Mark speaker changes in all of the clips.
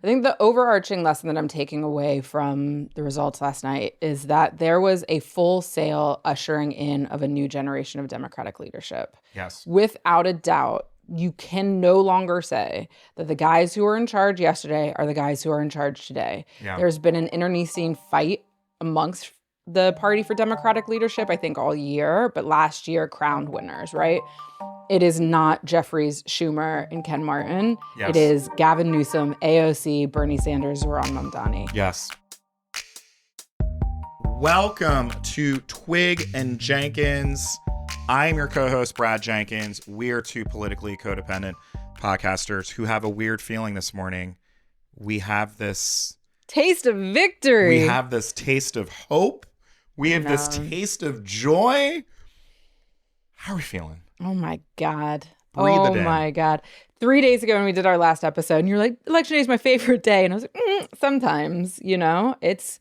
Speaker 1: I think the overarching lesson that I'm taking away from the results last night is that there was a full sail ushering in of a new generation of Democratic leadership.
Speaker 2: Yes.
Speaker 1: Without a doubt, you can no longer say that the guys who were in charge yesterday are the guys who are in charge today.
Speaker 2: Yeah.
Speaker 1: There's been an internecine fight amongst the party for Democratic leadership, I think, all year, but last year crowned winners, right? It is not Jeffries, Schumer, and Ken Martin.
Speaker 2: Yes.
Speaker 1: It is Gavin Newsom, AOC, Bernie Sanders, Zohran Mamdani.
Speaker 2: Yes. Welcome to Twig and Jenkins. I'm your co-host, Brad Jenkins. We're two politically codependent podcasters who have a weird feeling this morning. We have this
Speaker 1: taste of victory.
Speaker 2: We have this taste of hope. We have this taste of joy. How are we feeling?
Speaker 1: Oh my God.
Speaker 2: Breathe it in.
Speaker 1: My God. 3 days ago when we did our last episode, and you're like, election day is my favorite day. And I was like, sometimes, you know, it's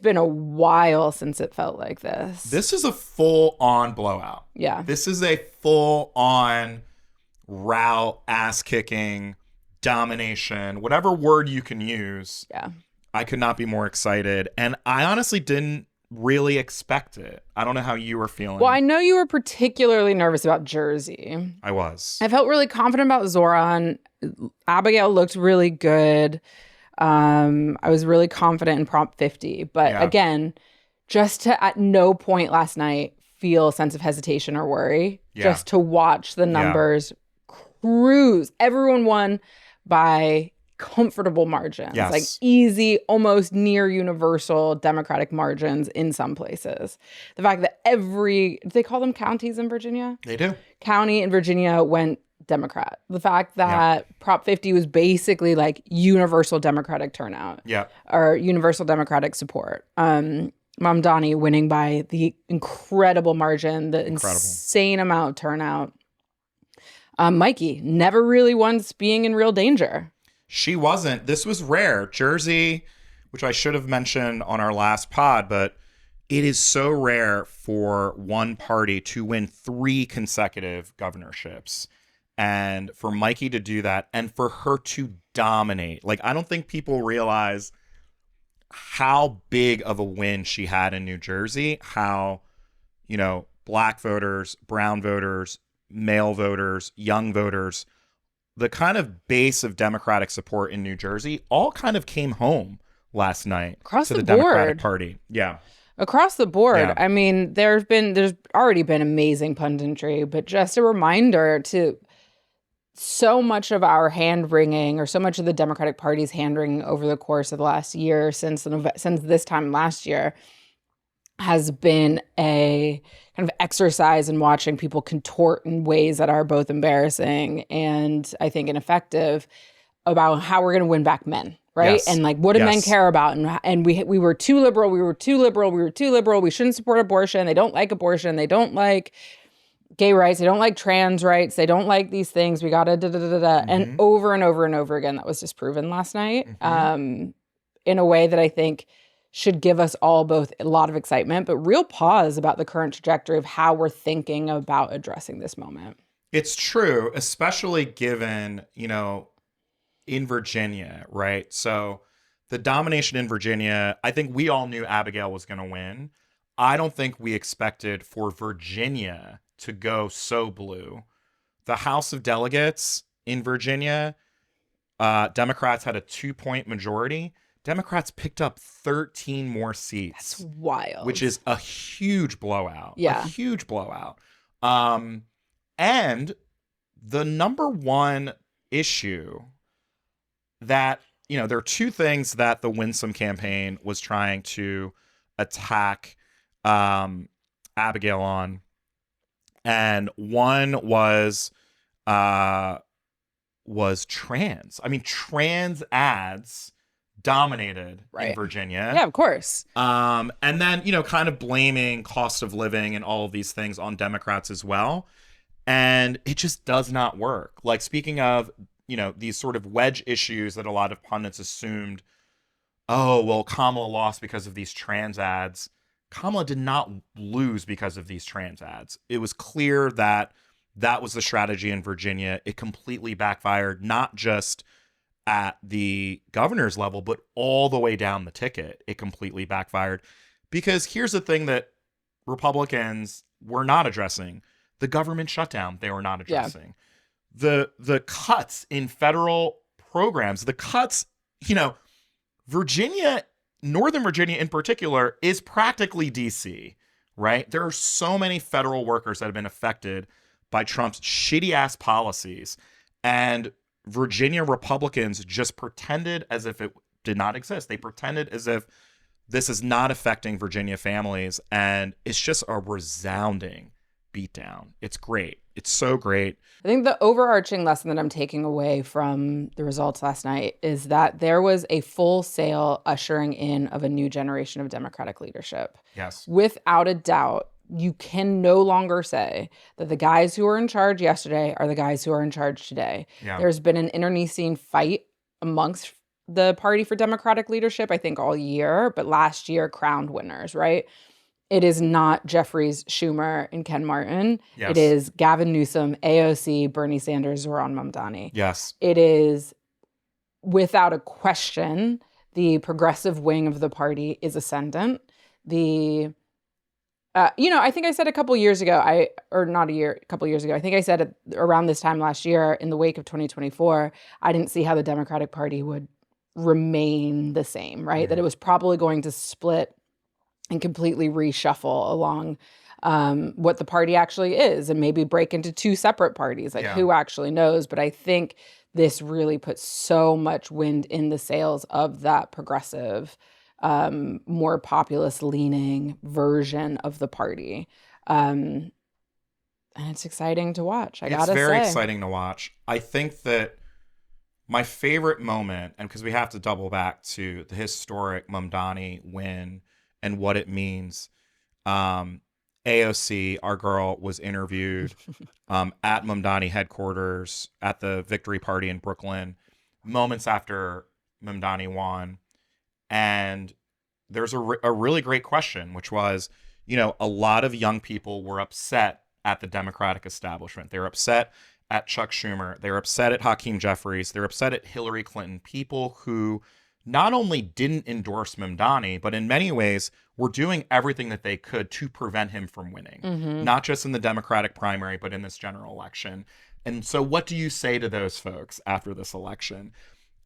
Speaker 1: been a while since it felt like this.
Speaker 2: This is a full-on blowout.
Speaker 1: Yeah.
Speaker 2: This is a full-on rout, ass-kicking, domination, whatever word you can use.
Speaker 1: Yeah.
Speaker 2: I could not be more excited. And I honestly didn't really expect it. I don't know how you were feeling.
Speaker 1: Well, I know you were particularly nervous about Jersey.
Speaker 2: I was.
Speaker 1: I felt really confident about Zohran. Abigail looked really good. I was really confident in Prop 50. But again, just to at no point last night feel a sense of hesitation or worry. Just to watch the numbers cruise. Everyone won by comfortable margins, like easy, almost near universal Democratic margins in some places. The fact that do they call them counties in Virginia?
Speaker 2: They do.
Speaker 1: County in Virginia went Democrat. The fact that Prop 50 was basically like universal Democratic turnout or universal Democratic support. Mamdani winning by the incredible margin, the insane amount of turnout. Mikie never really once being in real danger.
Speaker 2: She wasn't. This was rare. Jersey, which I should have mentioned on our last pod, but it is so rare for one party to win 3 consecutive governorships. And for Mikie to do that and for her to dominate. Like, I don't think people realize how big of a win she had in New Jersey, how, you know, black voters, brown voters, male voters, young voters, the kind of base of Democratic support in New Jersey all kind of came home last night
Speaker 1: across
Speaker 2: to
Speaker 1: the
Speaker 2: Democratic Party. Yeah.
Speaker 1: Across the board.
Speaker 2: Yeah.
Speaker 1: I mean, there's already been amazing punditry, but just a reminder to so much of our hand-wringing or so much of the Democratic Party's hand-wringing over the course of the last year since this time last year has been a kind of exercise in watching people contort in ways that are both embarrassing and I think ineffective about how we're going to win back men, right?
Speaker 2: Yes.
Speaker 1: And like, what do men care about? And we were too liberal. We were too liberal. We were too liberal. We shouldn't support abortion. They don't like abortion. They don't like gay rights. They don't like trans rights. They don't like these things. We got to da-da-da-da-da. And over and over and over again, that was disproven last night in a way that I think should give us all both a lot of excitement, but real pause about the current trajectory of how we're thinking about addressing this moment.
Speaker 2: It's true, especially given, you know, in Virginia, right? So the domination in Virginia, I think we all knew Abigail was going to win. I don't think we expected for Virginia to go so blue. The House of Delegates in Virginia, Democrats had a 2-point majority. Democrats picked up 13 more seats.
Speaker 1: That's wild.
Speaker 2: Which is a huge blowout.
Speaker 1: Yeah.
Speaker 2: A huge blowout. And the number one issue that, you know, there are 2 things that the Winsome campaign was trying to attack Abigail on. And one was trans. I mean, trans ads dominated in Virginia.
Speaker 1: Yeah, of course.
Speaker 2: And then, you know, kind of blaming cost of living and all of these things on Democrats as well. And it just does not work. Like, speaking of, you know, these sort of wedge issues that a lot of pundits assumed, oh, well, Kamala lost because of these trans ads. Kamala did not lose because of these trans ads. It was clear that that was the strategy in Virginia. It completely backfired, not just at the governor's level, but all the way down the ticket, it completely backfired. Because here's the thing that Republicans were not addressing: the government shutdown. They were not addressing the cuts in federal programs. The cuts, Virginia, Northern Virginia in particular, is practically DC, right? There are so many federal workers that have been affected by Trump's shitty ass policies, and Virginia Republicans just pretended as if it did not exist. They pretended as if this is not affecting Virginia families, and it's just a resounding beatdown. It's great. It's so great.
Speaker 1: I think the overarching lesson that I'm taking away from the results last night is that there was a full sail ushering in of a new generation of Democratic leadership.
Speaker 2: Yes.
Speaker 1: Without a doubt, you can no longer say that the guys who were in charge yesterday are the guys who are in charge today.
Speaker 2: Yeah.
Speaker 1: There's been an internecine fight amongst the party for Democratic leadership, I think, all year, but last year crowned winners, right? It is not Jeffries, Schumer, and Ken Martin.
Speaker 2: Yes.
Speaker 1: It is Gavin Newsom, AOC, Bernie Sanders, Zohran Mamdani.
Speaker 2: Yes.
Speaker 1: It is, without a question, the progressive wing of the party is ascendant. I think I said a couple years ago, I think I said around this time last year, in the wake of 2024, I didn't see how the Democratic Party would remain the same, right? Mm-hmm. That it was probably going to split and completely reshuffle along what the party actually is, and maybe break into two separate parties. Who actually knows? But I think this really puts so much wind in the sails of that progressive, more populist-leaning version of the party. And it's exciting to watch, I gotta say.
Speaker 2: It's very exciting to watch. I think that my favorite moment, and because we have to double back to the historic Mamdani win and what it means, AOC, our girl, was interviewed at Mamdani headquarters at the victory party in Brooklyn moments after Mamdani won. And there's a really great question, which was, a lot of young people were upset at the Democratic establishment. They were upset at Chuck Schumer. They were upset at Hakeem Jeffries. They're upset at Hillary Clinton. People who not only didn't endorse Mamdani, but in many ways were doing everything that they could to prevent him from winning, not just in the Democratic primary, but in this general election. And so what do you say to those folks after this election?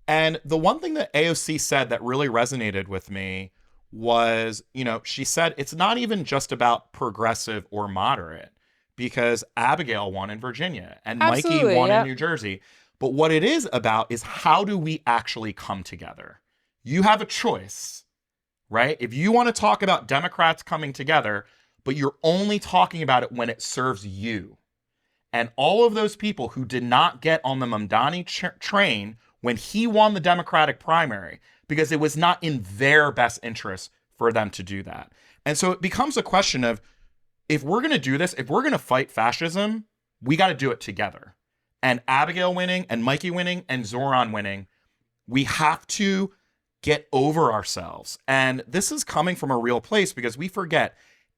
Speaker 2: And the one thing that AOC said that really resonated with me was, she said, it's not even just about progressive or moderate, because Abigail won in Virginia and Mikie won in New Jersey. But what it is about is, how do we actually come together? You have a choice, right? If you want to talk about Democrats coming together, but you're only talking about it when it serves you. And all of those people who did not get on the Mamdani train when he won the Democratic primary, because it was not in their best interest for them to do that. And so it becomes a question of, if we're going to do this, if we're going to fight fascism, we got to do it together. And Abigail winning and Mikie winning and Zohran winning, we have to get over ourselves. And this is coming from a real place, because we forget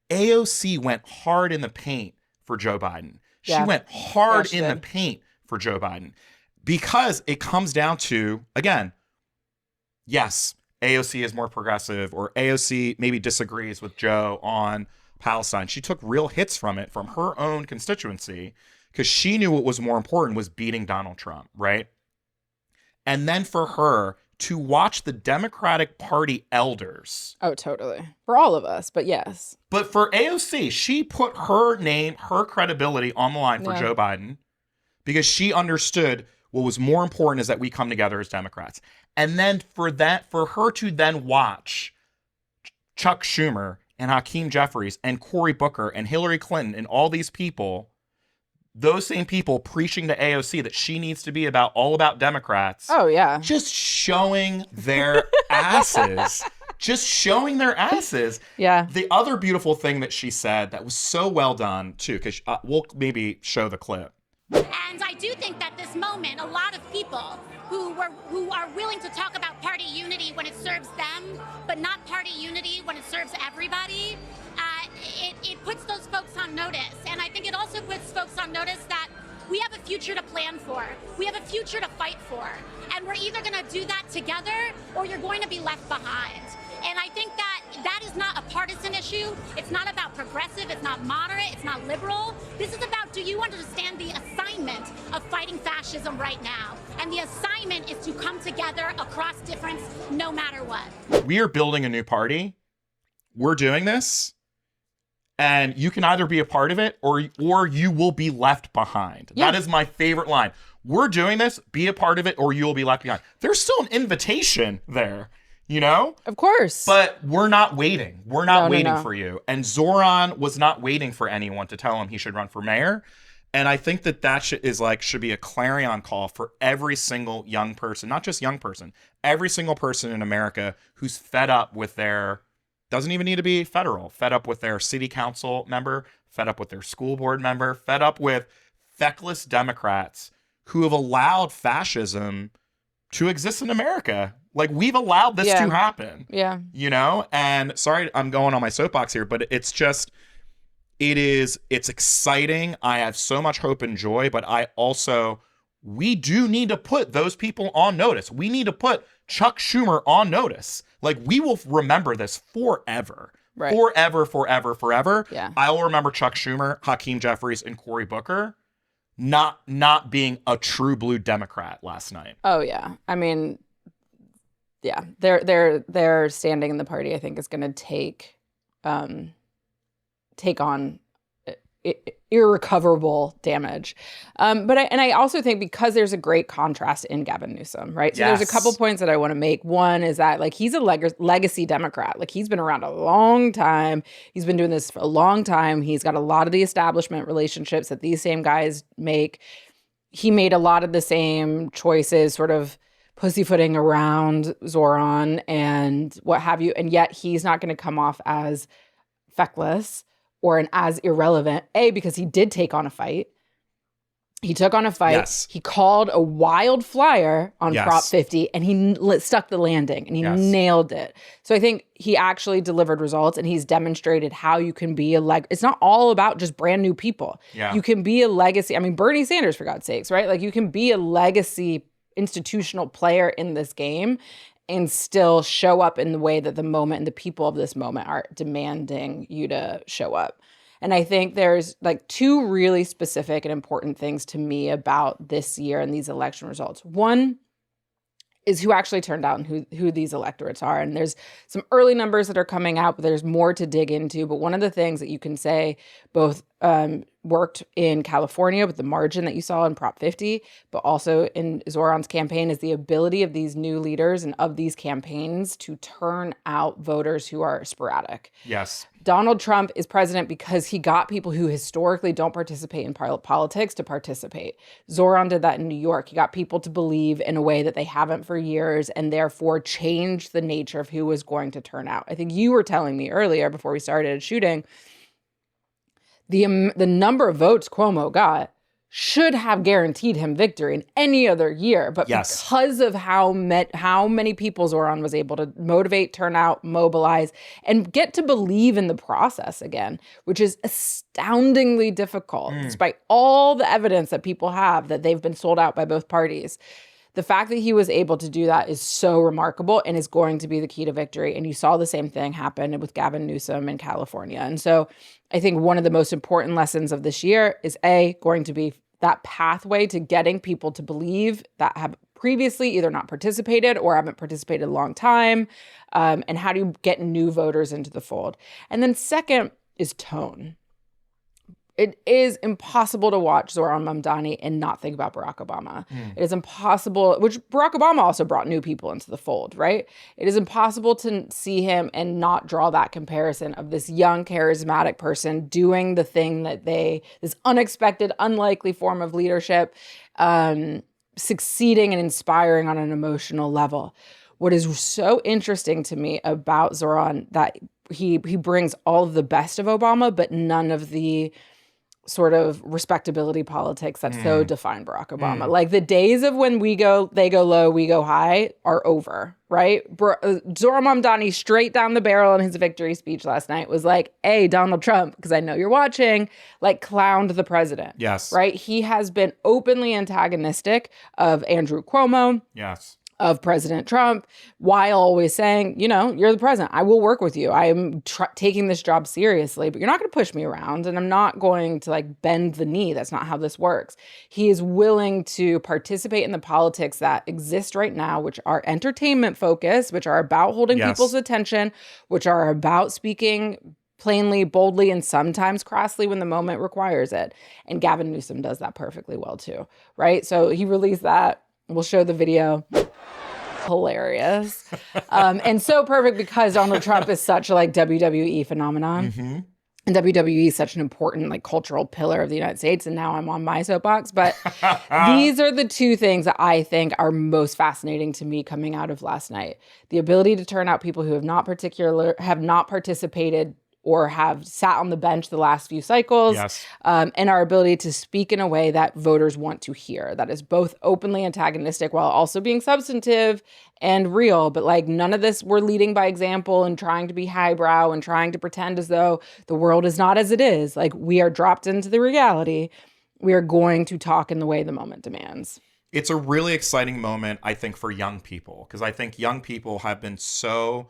Speaker 2: AOC went hard in the paint for Joe Biden. She went hard in the paint for Joe Biden, because it comes down to, again, yes, AOC is more progressive, or AOC maybe disagrees with Joe on Palestine. She took real hits from it, from her own constituency, because she knew what was more important was beating Donald Trump, right? And then for her to watch the Democratic Party elders.
Speaker 1: Oh, totally. For all of us, but yes.
Speaker 2: But for AOC, she put her name, her credibility on the line for Joe Biden, because she understood what was more important is that we come together as Democrats. And then for her to then watch Chuck Schumer and Hakeem Jeffries and Cory Booker and Hillary Clinton and all these people, those same people preaching to AOC that she needs to be all about Democrats.
Speaker 1: Oh, yeah.
Speaker 2: Just showing their asses. Just showing their asses.
Speaker 1: Yeah.
Speaker 2: The other beautiful thing that she said that was so well done, too, because we'll maybe show the clip.
Speaker 3: And I do think that this moment, a lot of people who are willing to talk about party unity when it serves them, but not party unity when it serves everybody, it puts those folks on notice. And I think it also puts folks on notice that we have a future to plan for. We have a future to fight for. And we're either going to do that together or you're going to be left behind. And I think that is not a partisan issue. It's not about progressive. It's not moderate. It's not liberal. This is about, do you understand the assignment of fighting fascism right now? And the assignment is to come together across difference no matter what.
Speaker 2: We are building a new party. We're doing this. And you can either be a part of it or you will be left behind. Yeah. That is my favorite line. We're doing this, be a part of it, or you will be left behind. There's still an invitation there. You know?
Speaker 1: Of course.
Speaker 2: But we're not waiting. We're not waiting for you. And Zohran was not waiting for anyone to tell him he should run for mayor. And I think that should be a clarion call for every single young person, not just young person, every single person in America who's fed up with doesn't even need to be federal, fed up with their city council member, fed up with their school board member, fed up with feckless Democrats who have allowed fascism to exist in America. Like, we've allowed this to happen. Yeah. You know? And sorry, I'm going on my soapbox here, but it's exciting. I have so much hope and joy, but we do need to put those people on notice. We need to put Chuck Schumer on notice. Like, we will remember this forever. Right. Forever. Yeah. I will remember Chuck Schumer, Hakeem Jeffries, and Cory Booker not being a true blue Democrat last night.
Speaker 1: Oh, yeah. I mean, yeah, their standing in the party, I think, is going to take on irrecoverable damage. But I also think because there's a great contrast in Gavin Newsom, right? So there's a couple points that I want to make. One is that, like, he's a legacy Democrat. Like, he's been around a long time. He's been doing this for a long time. He's got a lot of the establishment relationships that these same guys make. He made a lot of the same choices, sort of pussyfooting around Zohran and what have you. And yet he's not going to come off as feckless or as irrelevant, because he did take on a fight. He took on a fight. Yes. He called a wild flyer on Prop 50, and he stuck the landing, and he nailed it. So I think he actually delivered results, and he's demonstrated how you can be it's not all about just brand new people. Yeah. You can be a legacy. I mean, Bernie Sanders, for God's sakes, right? Like, you can be a legacy institutional player in this game and still show up in the way that the moment and the people of this moment are demanding you to show up. And I think there's like two really specific and important things to me about this year and these election results. One is who actually turned out and who these electorates are. And there's some early numbers that are coming out, but there's more to dig into. But one of the things that you can say both worked in California with the margin that you saw in Prop 50, but also in Zohran's campaign, is the ability of these new leaders and of these campaigns to turn out voters who are sporadic.
Speaker 2: Yes.
Speaker 1: Donald Trump is president because he got people who historically don't participate in politics to participate. Zohran did that in New York. He got people to believe in a way that they haven't for years, and therefore changed the nature of who was going to turn out. I think you were telling me earlier before we started shooting, the number of votes Cuomo got should have guaranteed him victory in any other year. But because of how many people Zohran was able to motivate, turn out, mobilize, and get to believe in the process again, which is astoundingly difficult, despite all the evidence that people have that they've been sold out by both parties. The fact that he was able to do that is so remarkable and is going to be the key to victory. And you saw the same thing happen with Gavin Newsom in California. And so I think one of the most important lessons of this year is going to be that pathway to getting people to believe that have previously either not participated or haven't participated a long time. And how do you get new voters into the fold? And then second is tone. It is impossible to watch Zohran Mamdani and not think about Barack Obama. It is impossible, which Barack Obama also brought new people into the fold, right? It is impossible to see him and not draw that comparison of this young, charismatic person doing the thing that this unexpected, unlikely form of leadership, succeeding and inspiring on an emotional level. What is so interesting to me about Zohran, that he brings all of the best of Obama, but none of the sort of respectability politics that so define Barack Obama. Like, the days of when they go low, we go high are over, right? Zohran Mamdani, straight down the barrel in his victory speech last night, was like, hey, Donald Trump, because I know you're watching, like, clowned the president.
Speaker 2: Yes.
Speaker 1: Right? He has been openly antagonistic of Andrew Cuomo.
Speaker 2: Yes.
Speaker 1: of President Trump, while always saying, you're the president. I will work with you. I am taking this job seriously, but you're not going to push me around, and I'm not going to bend the knee. That's not how this works. He is willing to participate in the politics that exist right now, which are entertainment focused, which are about holding people's attention, which are about speaking plainly, boldly, and sometimes crassly when the moment requires it. And Gavin Newsom does that perfectly well too, right? So he released that. We'll show the video. Hilarious. And so perfect because Donald Trump is such a WWE phenomenon.
Speaker 2: Mm-hmm.
Speaker 1: And WWE is such an important cultural pillar of the United States. And now I'm on my soapbox. But these are the two things that I think are most fascinating to me coming out of last night. The ability to turn out people who have not participated or have sat on the bench the last few cycles, and our ability to speak in a way that voters want to hear. That is both openly antagonistic while also being substantive and real. But none of this, we're leading by example and trying to be highbrow and trying to pretend as though the world is not as it is. We are dropped into the reality. We are going to talk in the way the moment demands.
Speaker 2: It's a really exciting moment, I think, for young people, because I think young people have been so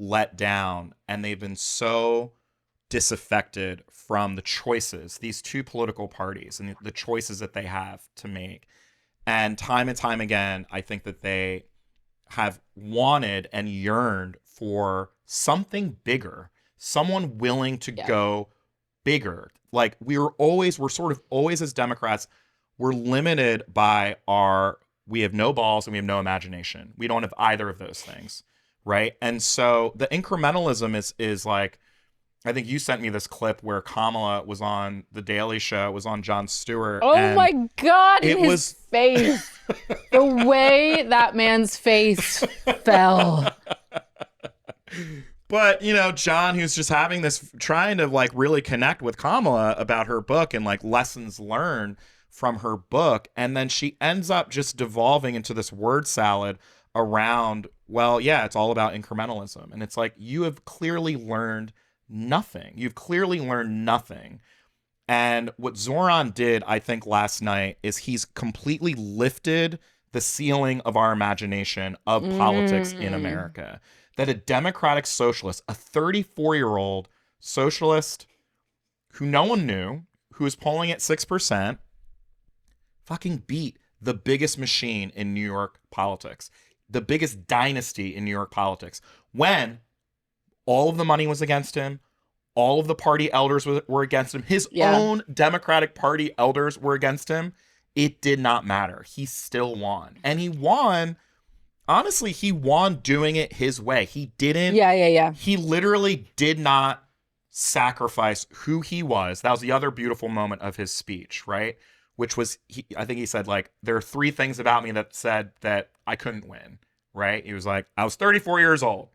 Speaker 2: let down and they've been so disaffected from the choices, these two political parties and the choices that they have to make. And time again, I think that they have wanted and yearned for something bigger, someone willing to go bigger. We're sort of always as Democrats, we're limited by we have no balls and we have no imagination. We don't have either of those things. Right. And so the incrementalism is I think you sent me this clip where Kamala was on The Daily Show, was on Jon Stewart.
Speaker 1: Oh my God, his face. The way that man's face fell.
Speaker 2: But, John, who's just having this, trying to really connect with Kamala about her book and lessons learned from her book. And then she ends up just devolving into this word salad around, it's all about incrementalism. And it's you have clearly learned nothing. You've clearly learned nothing. And what Zohran did, I think, last night is he's completely lifted the ceiling of our imagination of politics in America. That a democratic socialist, a 34-year-old socialist who no one knew, who was polling at 6%, fucking beat the biggest machine in New York politics, the biggest dynasty in New York politics, when all of the money was against him. All of the party elders were against him. His own Democratic Party elders were against him. It did not matter. He still won. And he won. Honestly, he won doing it his way. He didn't.
Speaker 1: Yeah.
Speaker 2: He literally did not sacrifice who he was. That was the other beautiful moment of his speech, right? Which was, I think he said, there are three things about me that said that I couldn't win, right? He was I was 34 years old.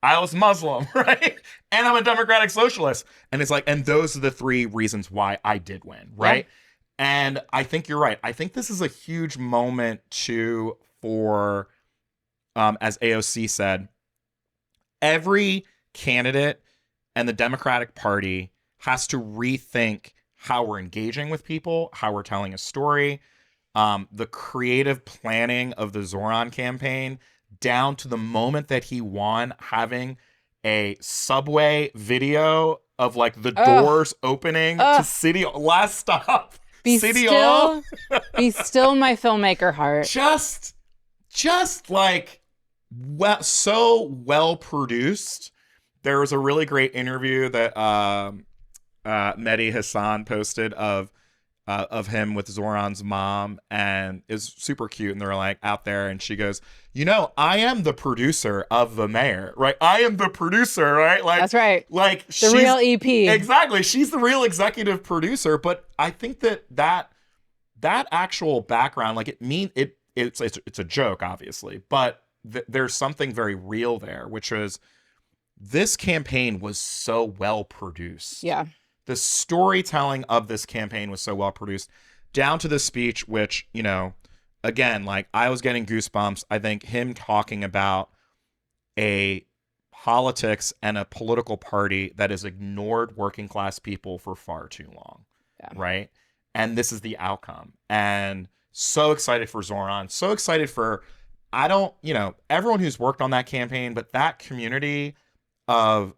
Speaker 2: I was Muslim, right? And I'm a democratic socialist. And it's and those are the three reasons why I did win, right? Yeah. And I think you're right. I think this is a huge moment too for, as AOC said, every candidate and the Democratic Party has to rethink how we're engaging with people, how we're telling a story, the creative planning of the Zohran campaign, down to the moment that he won, having a subway video of like the doors opening to City last stop. City Hall.
Speaker 1: Be still my filmmaker heart.
Speaker 2: Just like so well produced. There was a really great interview that Mehdi Hassan posted of him with Zohran's mom, and is super cute. And they're like out there, and she goes, "You know, I am the producer of The Mayor, right? I am the producer, right? Like
Speaker 1: that's right.
Speaker 2: Like
Speaker 1: the real EP,
Speaker 2: exactly. She's the real executive producer." But I think that actual background, like it's a joke, obviously, but there's something very real there, which is this campaign was so well produced.
Speaker 1: Yeah.
Speaker 2: The storytelling of this campaign was so well produced, down to the speech, which, you know, again, like I was getting goosebumps. I think him talking about a politics and a political party that has ignored working class people for far too long.
Speaker 1: Yeah.
Speaker 2: Right. And this is the outcome. And so excited for Zohran, so excited for I don't, everyone who's worked on that campaign, but that community of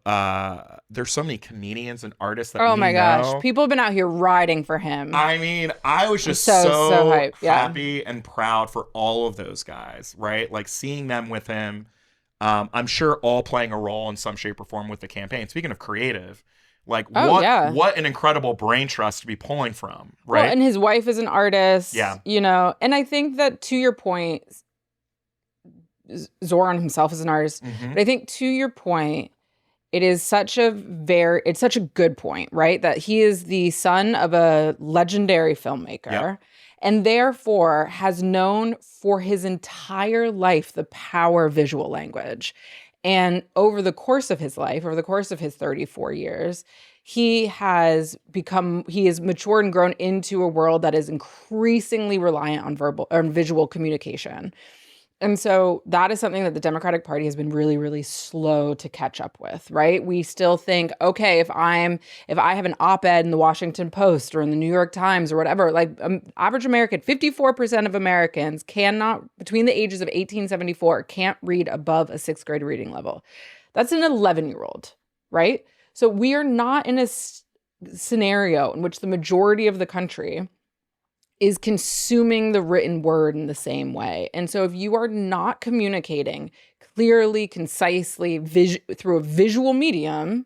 Speaker 2: there's so many comedians and artists that
Speaker 1: oh
Speaker 2: we
Speaker 1: my
Speaker 2: know.
Speaker 1: Gosh, people have been out here riding for him.
Speaker 2: I mean, I was just
Speaker 1: so hyped.
Speaker 2: happy and proud for all of those guys, right? Like seeing them with him. I'm sure all playing a role in some shape or form with the campaign. Speaking of creative, like what an incredible brain trust to be pulling from, right?
Speaker 1: Well, and his wife is an artist,
Speaker 2: yeah.
Speaker 1: And I think that, to your point, Zohran himself is an artist, but I think to your point, it's such a good point, right? That he is the son of a legendary filmmaker and therefore has known for his entire life the power of visual language. And over the course of his life, over the course of his 34 years, he has matured and grown into a world that is increasingly reliant on visual communication. And so that is something that the Democratic Party has been really, really slow to catch up with, right? We still think, okay, if I have an op-ed in the Washington Post or in the New York Times or whatever, like average American, 54% of Americans cannot, between the ages of 1874, can't read above a 6th grade reading level. That's an 11-year-old, right? So we are not in a scenario in which the majority of the country is consuming the written word in the same way. And so if you are not communicating clearly, concisely, through a visual medium,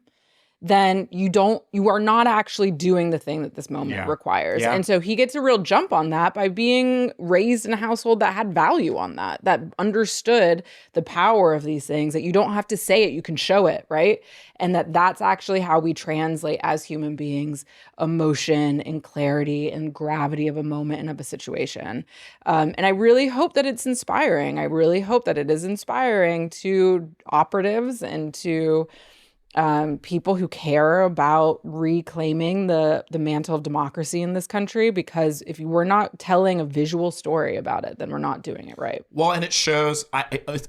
Speaker 1: then you are not actually doing the thing that this moment requires. And so he gets a real jump on that by being raised in a household that had value on that understood the power of these things, that you don't have to say it, you can show it, right? And that's actually how we translate as human beings emotion and clarity and gravity of a moment and of a situation. And I really hope that it's inspiring. I really hope that it is inspiring to operatives and to people who care about reclaiming the mantle of democracy in this country, because if we're not telling a visual story about it, then we're not doing it right.
Speaker 2: Well, and it shows,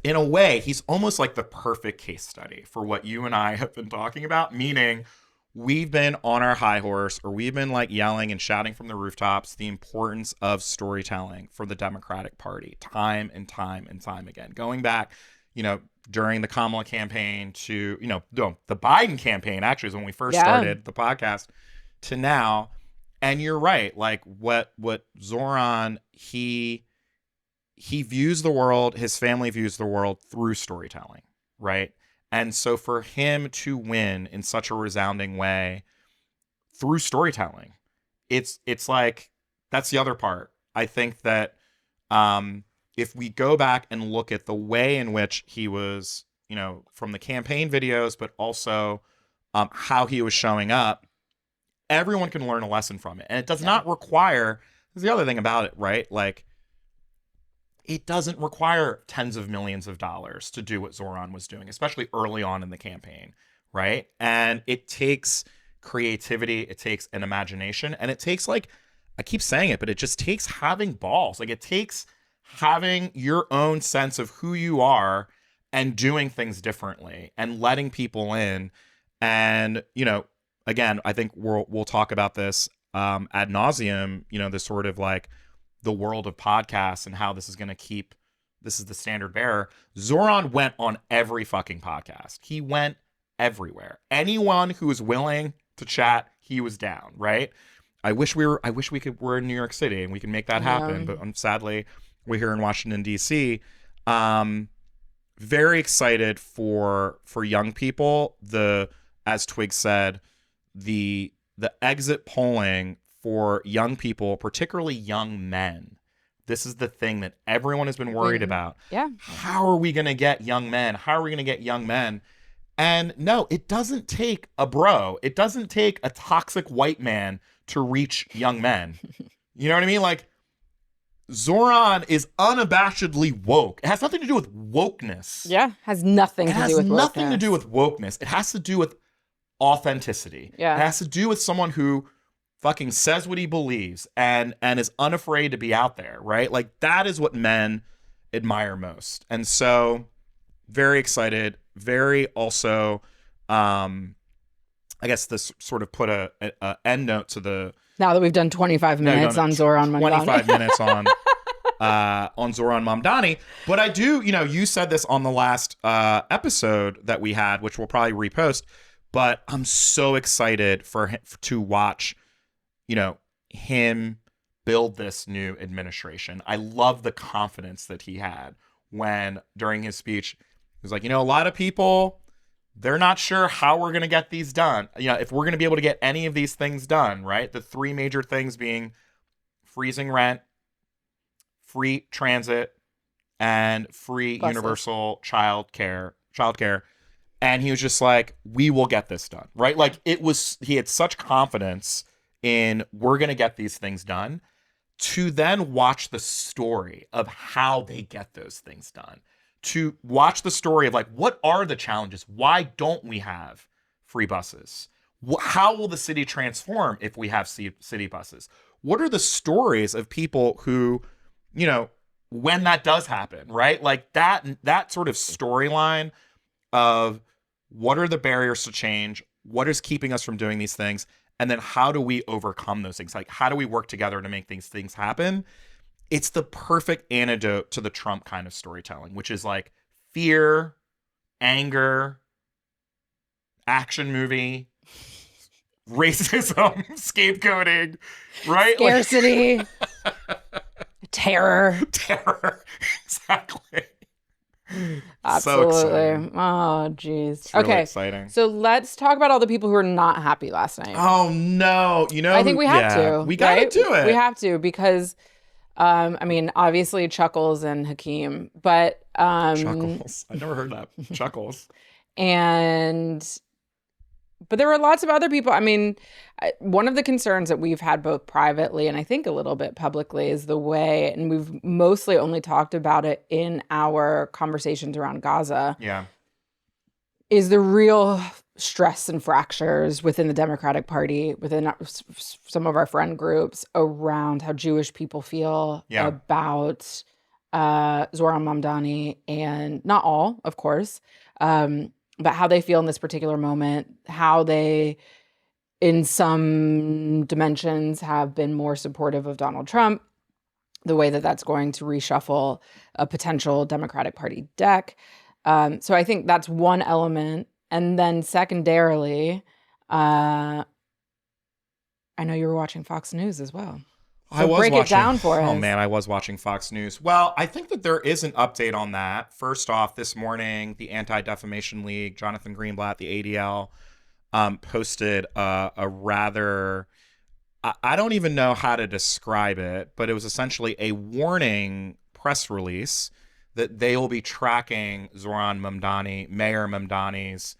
Speaker 2: in a way, he's almost like the perfect case study for what you and I have been talking about, meaning we've been on our high horse, or we've been like yelling and shouting from the rooftops the importance of storytelling for the Democratic Party time and time and time again. Going back, during the Kamala campaign to, the Biden campaign, actually, is when we first started the podcast, to now. And you're right. Like what Zohran, he views the world, his family views the world through storytelling, right? And so for him to win in such a resounding way through storytelling, it's like, that's the other part. I think that, if we go back and look at the way in which he was, from the campaign videos, but also how he was showing up, everyone can learn a lesson from it. And it does not require, there's the other thing about it, right? Like, it doesn't require tens of millions of dollars to do what Zohran was doing, especially early on in the campaign, right? And it takes creativity, it takes an imagination, and it takes, like, I keep saying it, but it just takes having balls. Like, it takes having your own sense of who you are and doing things differently and letting people in. And, again, I think we'll talk about this ad nauseum, this sort of like the world of podcasts and how this is going to keep, this is the standard bearer. Zohran went on every fucking podcast. He went everywhere. Anyone who was willing to chat, he was down, right? I wish we're in New York City and we can make that happen. But sadly, we're here in Washington, D.C. Very excited for young people. As Twig said, the exit polling for young people, particularly young men. This is the thing that everyone has been worried about.
Speaker 1: Yeah.
Speaker 2: How are we going to get young men? How are we going to get young men? And no, it doesn't take a bro. It doesn't take a toxic white man to reach young men. You know what I mean? Like, Zohran is unabashedly woke. It has nothing to do with wokeness.
Speaker 1: Yeah, has nothing to do with wokeness. It has
Speaker 2: nothing to do with wokeness. It has to do with authenticity.
Speaker 1: Yeah.
Speaker 2: It has to do with someone who fucking says what he believes and is unafraid to be out there, right? Like, that is what men admire most. And so, very excited. Very also, I guess this sort of put a end note to the...
Speaker 1: Now that we've done 25 minutes on Zohran Mamdani.
Speaker 2: 25 minutes on on Zohran Mamdani. But I do, you said this on the last episode that we had, which we'll probably repost. But I'm so excited for him to watch, him build this new administration. I love the confidence that he had when, during his speech, he was like, a lot of people, they're not sure how we're going to get these done. If we're going to be able to get any of these things done, right? The three major things being freezing rent, free transit, and free
Speaker 1: Buses.
Speaker 2: Universal childcare. And he was just like, we will get this done, right? Like he had such confidence in we're going to get these things done, to then watch the story of how they get those things done, to watch the story of like, what are the challenges? Why don't we have free buses? How will the city transform if we have city buses? What are the stories of people who, when that does happen, right? Like that sort of storyline of what are the barriers to change? What is keeping us from doing these things? And then how do we overcome those things? Like, how do we work together to make these things happen? It's the perfect antidote to the Trump kind of storytelling, which is like fear, anger, action movie, racism, scapegoating, right?
Speaker 1: Scarcity, terror.
Speaker 2: Terror. Exactly.
Speaker 1: Absolutely.
Speaker 2: So exciting.
Speaker 1: Oh, geez.
Speaker 2: It's really
Speaker 1: okay.
Speaker 2: exciting.
Speaker 1: So let's talk about all the people who are not happy last night.
Speaker 2: Oh, no.
Speaker 1: I think we have to.
Speaker 2: We got to do it.
Speaker 1: We have to because, obviously Chuckles and Hakeem, but...
Speaker 2: Chuckles. I never heard that. Chuckles.
Speaker 1: But there were lots of other people. One of the concerns that we've had both privately and I think a little bit publicly is the way, and we've mostly only talked about it in our conversations around Gaza.
Speaker 2: Yeah.
Speaker 1: Is the real stress and fractures within the Democratic Party, within some of our friend groups around how Jewish people feel about Zohran Mamdani, and not all, of course, but how they feel in this particular moment, how they, in some dimensions, have been more supportive of Donald Trump, the way that that's going to reshuffle a potential Democratic Party deck. So I think that's one element. And then secondarily, I know you were watching Fox News as well. So break it down for us.
Speaker 2: Oh, man, I was watching Fox News. Well, I think that there is an update on that. First off, this morning, the Anti-Defamation League, Jonathan Greenblatt, the ADL, posted a rather, I don't even know how to describe it, but it was essentially a warning press release that they will be tracking Zohran Mamdani, Mayor Mamdani's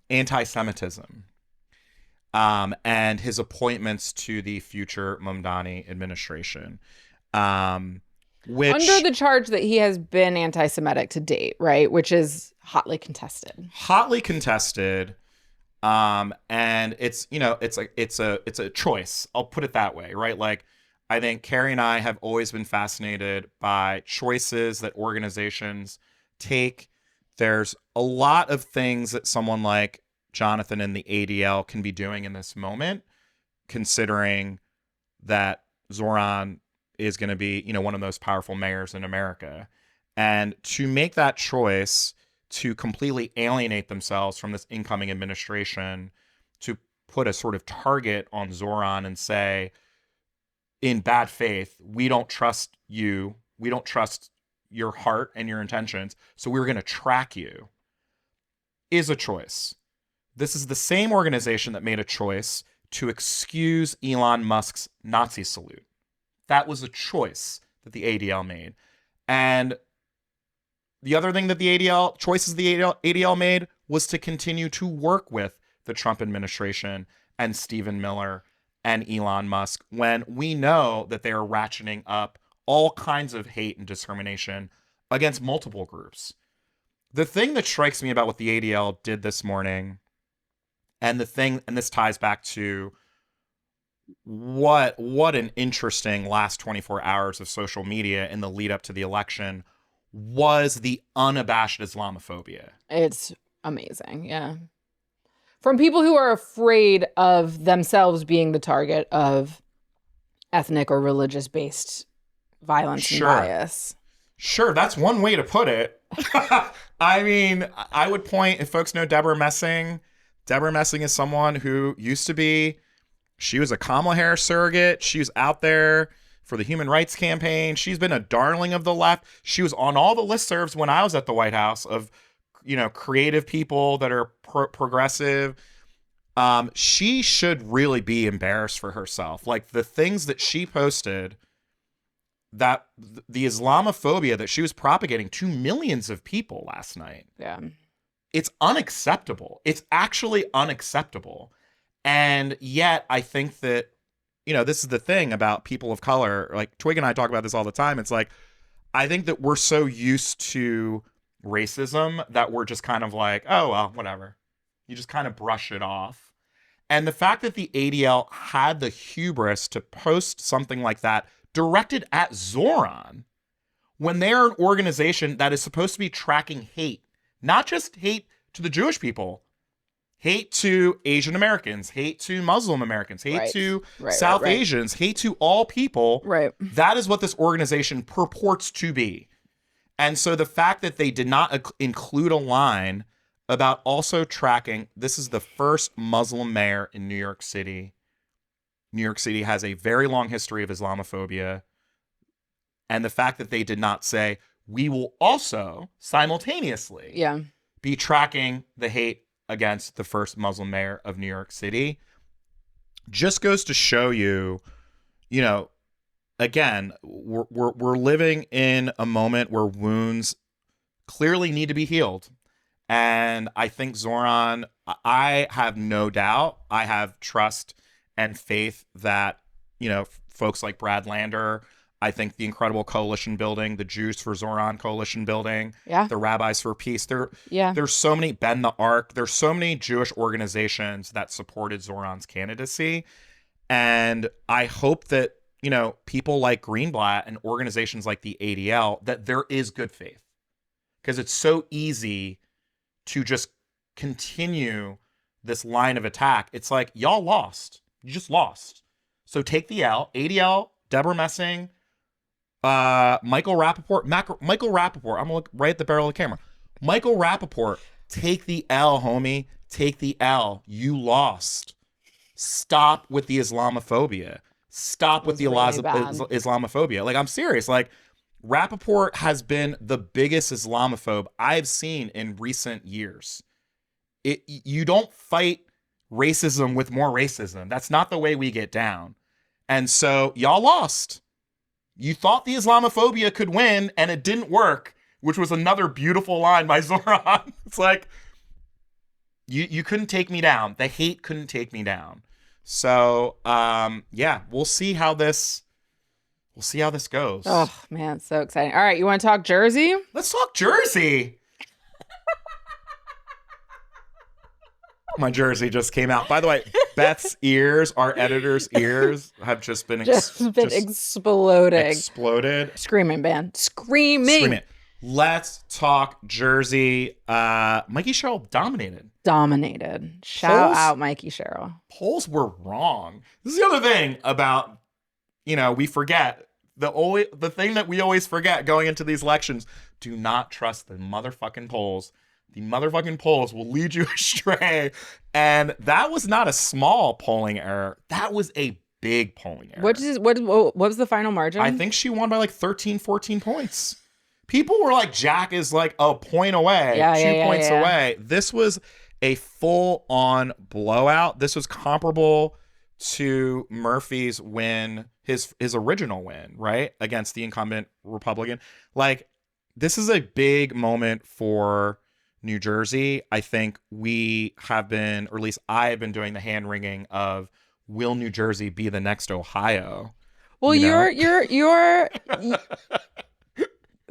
Speaker 2: anti-Semitism. And his appointments to the future Mamdani administration. Which,
Speaker 1: under the charge that he has been anti-Semitic to date, right? Which is hotly contested.
Speaker 2: And it's a choice. I'll put it that way, right? Like, I think Carri and I have always been fascinated by choices that organizations take. There's a lot of things that someone like Jonathan and the ADL can be doing in this moment, considering that Zohran is going to be, one of the most powerful mayors in America. And to make that choice to completely alienate themselves from this incoming administration, to put a sort of target on Zohran and say, in bad faith, we don't trust you. We don't trust your heart and your intentions. So we're going to track you, is a choice. This is the same organization that made a choice to excuse Elon Musk's Nazi salute. That was a choice that the ADL made. And the other thing that the ADL made was to continue to work with the Trump administration and Stephen Miller and Elon Musk when we know that they are ratcheting up all kinds of hate and discrimination against multiple groups. The thing that strikes me about what the ADL did this morning, and this ties back to what an interesting last 24 hours of social media in the lead up to the election, was the unabashed Islamophobia.
Speaker 1: It's amazing, yeah. From people who are afraid of themselves being the target of ethnic or religious-based violence and bias.
Speaker 2: Sure, that's one way to put it. I mean, I would point, if folks know Deborah Messing is someone who used to be, she was a Kamala Harris surrogate. She was out there for the Human Rights Campaign. She's been a darling of the left. She was on all the listservs when I was at the White House of, creative people that are progressive. She should really be embarrassed for herself. Like the things that she posted, that the Islamophobia that she was propagating to millions of people last night.
Speaker 1: Yeah.
Speaker 2: It's unacceptable. It's actually unacceptable. And yet I think that, this is the thing about people of color. Like Twig and I talk about this all the time. It's like, I think that we're so used to racism that we're just kind of like, oh, well, whatever. You just kind of brush it off. And the fact that the ADL had the hubris to post something like that directed at Zohran, when they're an organization that is supposed to be tracking hate, not just hate to the Jewish people, hate to Asian Americans, hate to Muslim Americans, hate to South Asians, hate to all people.
Speaker 1: Right.
Speaker 2: That is what this organization purports to be. And so the fact that they did not include a line about also tracking, this is the first Muslim mayor in New York City. New York City has a very long history of Islamophobia. And the fact that they did not say, we will also simultaneously be tracking the hate against the first Muslim mayor of New York City just goes to show you, again, we're living in a moment where wounds clearly need to be healed. And I think Zohran, I have no doubt, I have trust and faith that, folks like Brad Lander, I think the Incredible Coalition building, the Jews for Zohran Coalition building, the Rabbis for Peace, there's so many, Bend the Ark, there's so many Jewish organizations that supported Zohran's candidacy. And I hope that, people like Greenblatt and organizations like the ADL, that there is good faith. Because it's so easy to just continue this line of attack. It's like, y'all lost. You just lost. So take the L. ADL, Deborah Messing, Michael Rappaport. Michael Rappaport. I'm going to look right at the barrel of the camera. Michael Rappaport, take the L, homie. Take the L. You lost. Stop with the Islamophobia. Stop with the Islamophobia. Like, I'm serious. Like, Rappaport has been the biggest Islamophobe I've seen in recent years. You don't fight racism with more racism. That's not the way we get down. And so y'all lost. You thought the Islamophobia could win, and it didn't work, which was another beautiful line by Zohran. It's like, you couldn't take me down. The hate couldn't take me down. So, we'll see how this goes.
Speaker 1: Oh, man, so exciting. All right, you want to talk Jersey?
Speaker 2: Let's talk Jersey. My jersey just came out. By the way, Beth's ears, our editor's ears, have just been
Speaker 1: exploding.
Speaker 2: Exploded.
Speaker 1: Screaming, man. Screaming.
Speaker 2: Let's talk Jersey. Mikie Sherrill dominated.
Speaker 1: Shout out Mikie Sherrill.
Speaker 2: Polls were wrong. This is the other thing about, we forget. The thing that we always forget going into these elections, do not trust the motherfucking polls. The motherfucking polls will lead you astray. And that was not a small polling error. That was a big polling error.
Speaker 1: What was the final margin?
Speaker 2: I think she won by like 13, 14 points. People were like, Jack is like a point away, 2 points away. This was a full-on blowout. This was comparable to Murphy's win, his original win, right? Against the incumbent Republican. Like, this is a big moment for New Jersey. I think we have been, or at least I have been doing the hand wringing of, will New Jersey be the next Ohio?
Speaker 1: Well, you're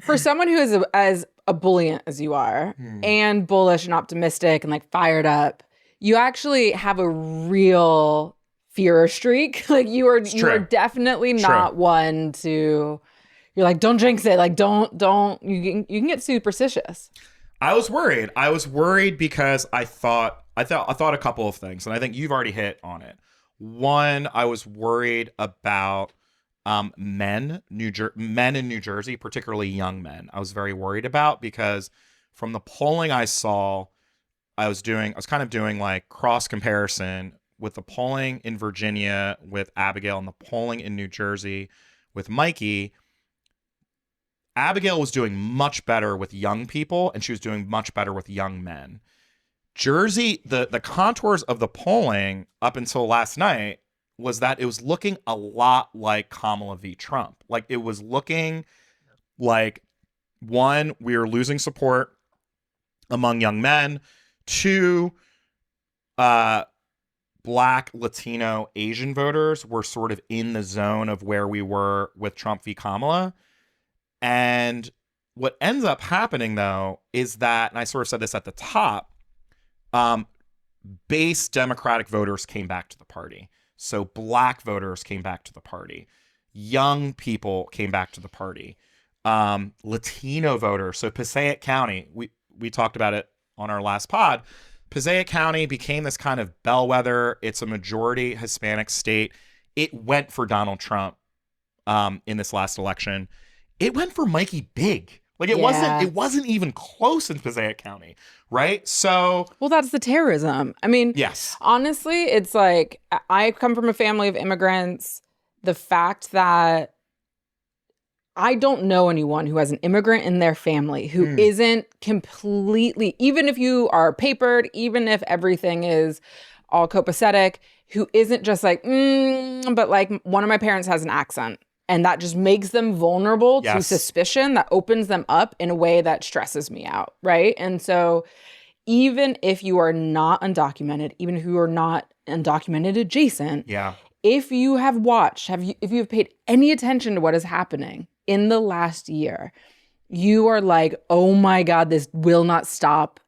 Speaker 1: for someone who is as ebullient as you are and bullish and optimistic and like fired up, you actually have a real fear streak. Like you are definitely not one to, you're like, don't jinx it. Like don't, you can get superstitious.
Speaker 2: I was worried because I thought a couple of things, and I think you've already hit on it. One, I was worried about men in New Jersey, particularly young men, I was very worried about, because from the polling I saw, I was kind of doing like cross comparison with the polling in Virginia with Abigail and the polling in New Jersey with Mikie. Abigail was doing much better with young people, and she was doing much better with young men. Jersey, the contours of the polling up until last night was that it was looking a lot like Kamala v. Trump. Like, it was looking like, one, we were losing support among young men. Two, Black, Latino, Asian voters were sort of in the zone of where we were with Trump v. Kamala. And what ends up happening, though, is that, and I sort of said this at the top, base Democratic voters came back to the party. So Black voters came back to the party. Young people came back to the party. Latino voters. So Passaic County, we talked about it on our last pod. Passaic County became this kind of bellwether. It's a majority Hispanic state. It went for Donald Trump in this last election. It went for Mikie big. Like, it wasn't even close in Passaic County, right? So,
Speaker 1: well, that's the terrorism. I mean,
Speaker 2: yes.
Speaker 1: Honestly, it's like, I come from a family of immigrants. The fact that I don't know anyone who has an immigrant in their family who isn't completely, even if you are papered, even if everything is all copacetic, who isn't just like, but like, one of my parents has an accent. And that just makes them vulnerable to suspicion, that opens them up in a way that stresses me out, right? And so even if you are not undocumented, even if you are not undocumented adjacent, if you have watched, if you have paid any attention to what is happening in the last year, you are like, oh my God, this will not stop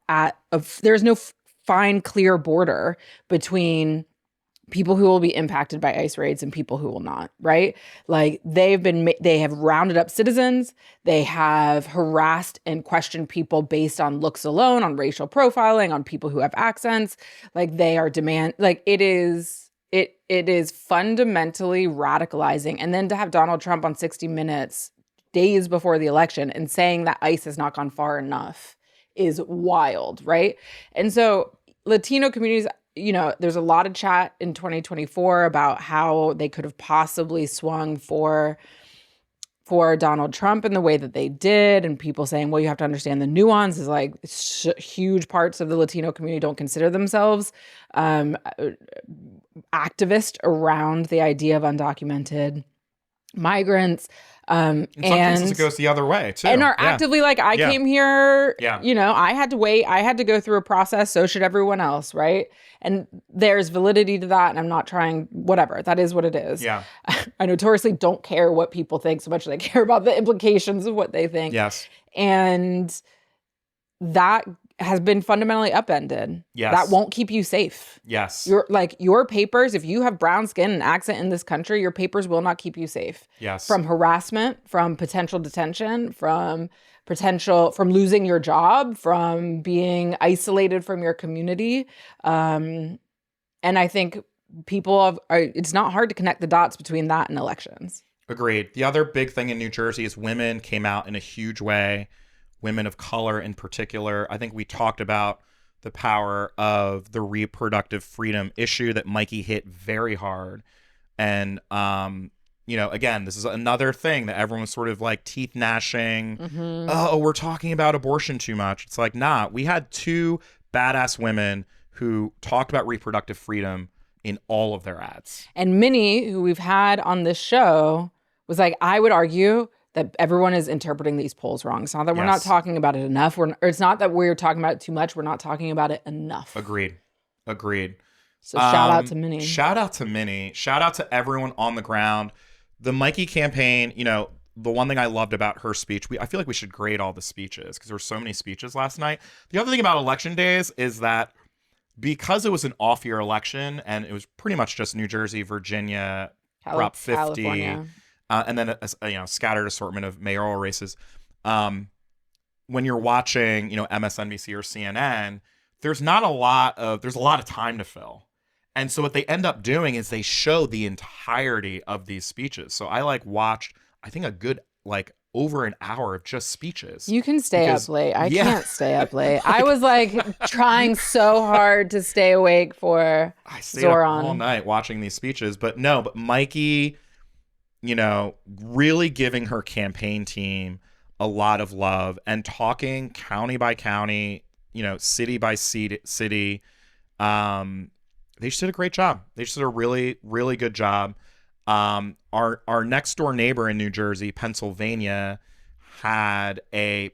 Speaker 1: there's no fine, clear border between people who will be impacted by ICE raids and people who will not, right? Like, they have rounded up citizens. They have harassed and questioned people based on looks alone, on racial profiling, on people who have accents. Like, they are it is fundamentally radicalizing. And then to have Donald Trump on 60 Minutes days before the election and saying that ICE has not gone far enough is wild, right? And so Latino communities, there's a lot of chat in 2024 about how they could have possibly swung for Donald Trump in the way that they did, and people saying, well, you have to understand the nuance is like huge parts of the Latino community don't consider themselves activist around the idea of undocumented migrants.
Speaker 2: In some cases, it goes the other way, too.
Speaker 1: And are actively like, I came here, I had to wait. I had to go through a process. So should everyone else, right? And there's validity to that. And I'm not trying, whatever. That is what it is.
Speaker 2: Yeah.
Speaker 1: I notoriously don't care what people think so much as I care about the implications of what they think.
Speaker 2: Yes.
Speaker 1: And that has been fundamentally upended.
Speaker 2: Yes.
Speaker 1: That won't keep you safe.
Speaker 2: Yes.
Speaker 1: Your papers, if you have brown skin and accent in this country, your papers will not keep you safe.
Speaker 2: Yes.
Speaker 1: From harassment, from potential detention, from losing your job, from being isolated from your community. And I think it's not hard to connect the dots between that and elections.
Speaker 2: Agreed. The other big thing in New Jersey is women came out in a huge way. Women of color in particular. I think we talked about the power of the reproductive freedom issue that Mikie hit very hard. And, again, this is another thing that everyone's sort of like teeth gnashing. Mm-hmm. Oh, we're talking about abortion too much. It's like, nah, we had two badass women who talked about reproductive freedom in all of their ads. And
Speaker 1: Minnie, who we've had on this show, was like, I would argue that everyone is interpreting these polls wrong. It's not that we're not talking about it enough. It's not that we're talking about it too much. We're not talking about it enough.
Speaker 2: Agreed.
Speaker 1: So shout out to Minnie.
Speaker 2: Shout out to Minnie. Shout out to everyone on the ground. The Mikie campaign, the one thing I loved about her speech, I feel like we should grade all the speeches because there were so many speeches last night. The other thing about election days is that because it was an off-year election and it was pretty much just New Jersey, Virginia, Prop 50, California. And then a scattered assortment of mayoral races. When you're watching, MSNBC or CNN, there's a lot of time to fill. And so what they end up doing is they show the entirety of these speeches. So I watched, I think, a good over an hour of just speeches.
Speaker 1: You can stay up late. I can't stay up late. I was trying so hard to stay awake for
Speaker 2: I stayed
Speaker 1: Zohran
Speaker 2: up all night watching these speeches. But Mikie, really giving her campaign team a lot of love and talking county by county, city by city. They just did a great job. They just did a really, really good job. Our next door neighbor in New Jersey, Pennsylvania, had a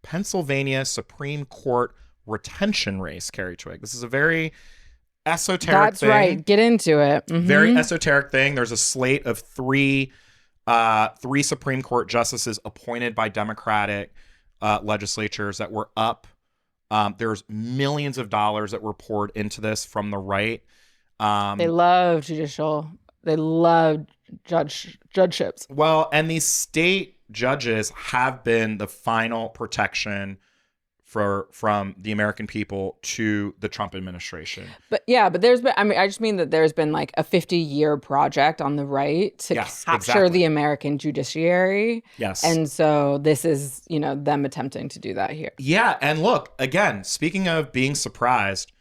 Speaker 2: Pennsylvania Supreme Court retention race, Carrie Twig. This is a very esoteric thing.
Speaker 1: That's right. Get into it. Mm-hmm.
Speaker 2: Very esoteric thing. There's a slate of three Supreme Court justices appointed by Democratic legislatures that were up. There's millions of dollars that were poured into this from the right.
Speaker 1: They love they love judgeships.
Speaker 2: Well, and these state judges have been the final protection from the American people to the Trump administration.
Speaker 1: But there's been, I just mean that there's been a 50-year project on the right to capture the American judiciary.
Speaker 2: Yes.
Speaker 1: And so this is, them attempting to do that here.
Speaker 2: Yeah. And look, again, speaking of being surprised,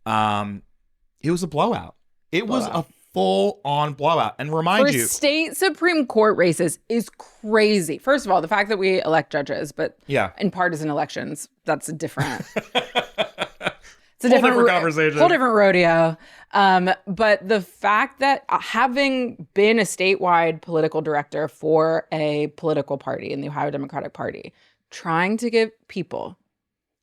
Speaker 2: it was a blowout. It was a full-on blowout. And remind you,
Speaker 1: state Supreme Court races is crazy. First of all, the fact that we elect judges, but in partisan elections, that's a different... It's a different conversation. Whole different rodeo. But the fact that having been a statewide political director for a political party in the Ohio Democratic Party, trying to get people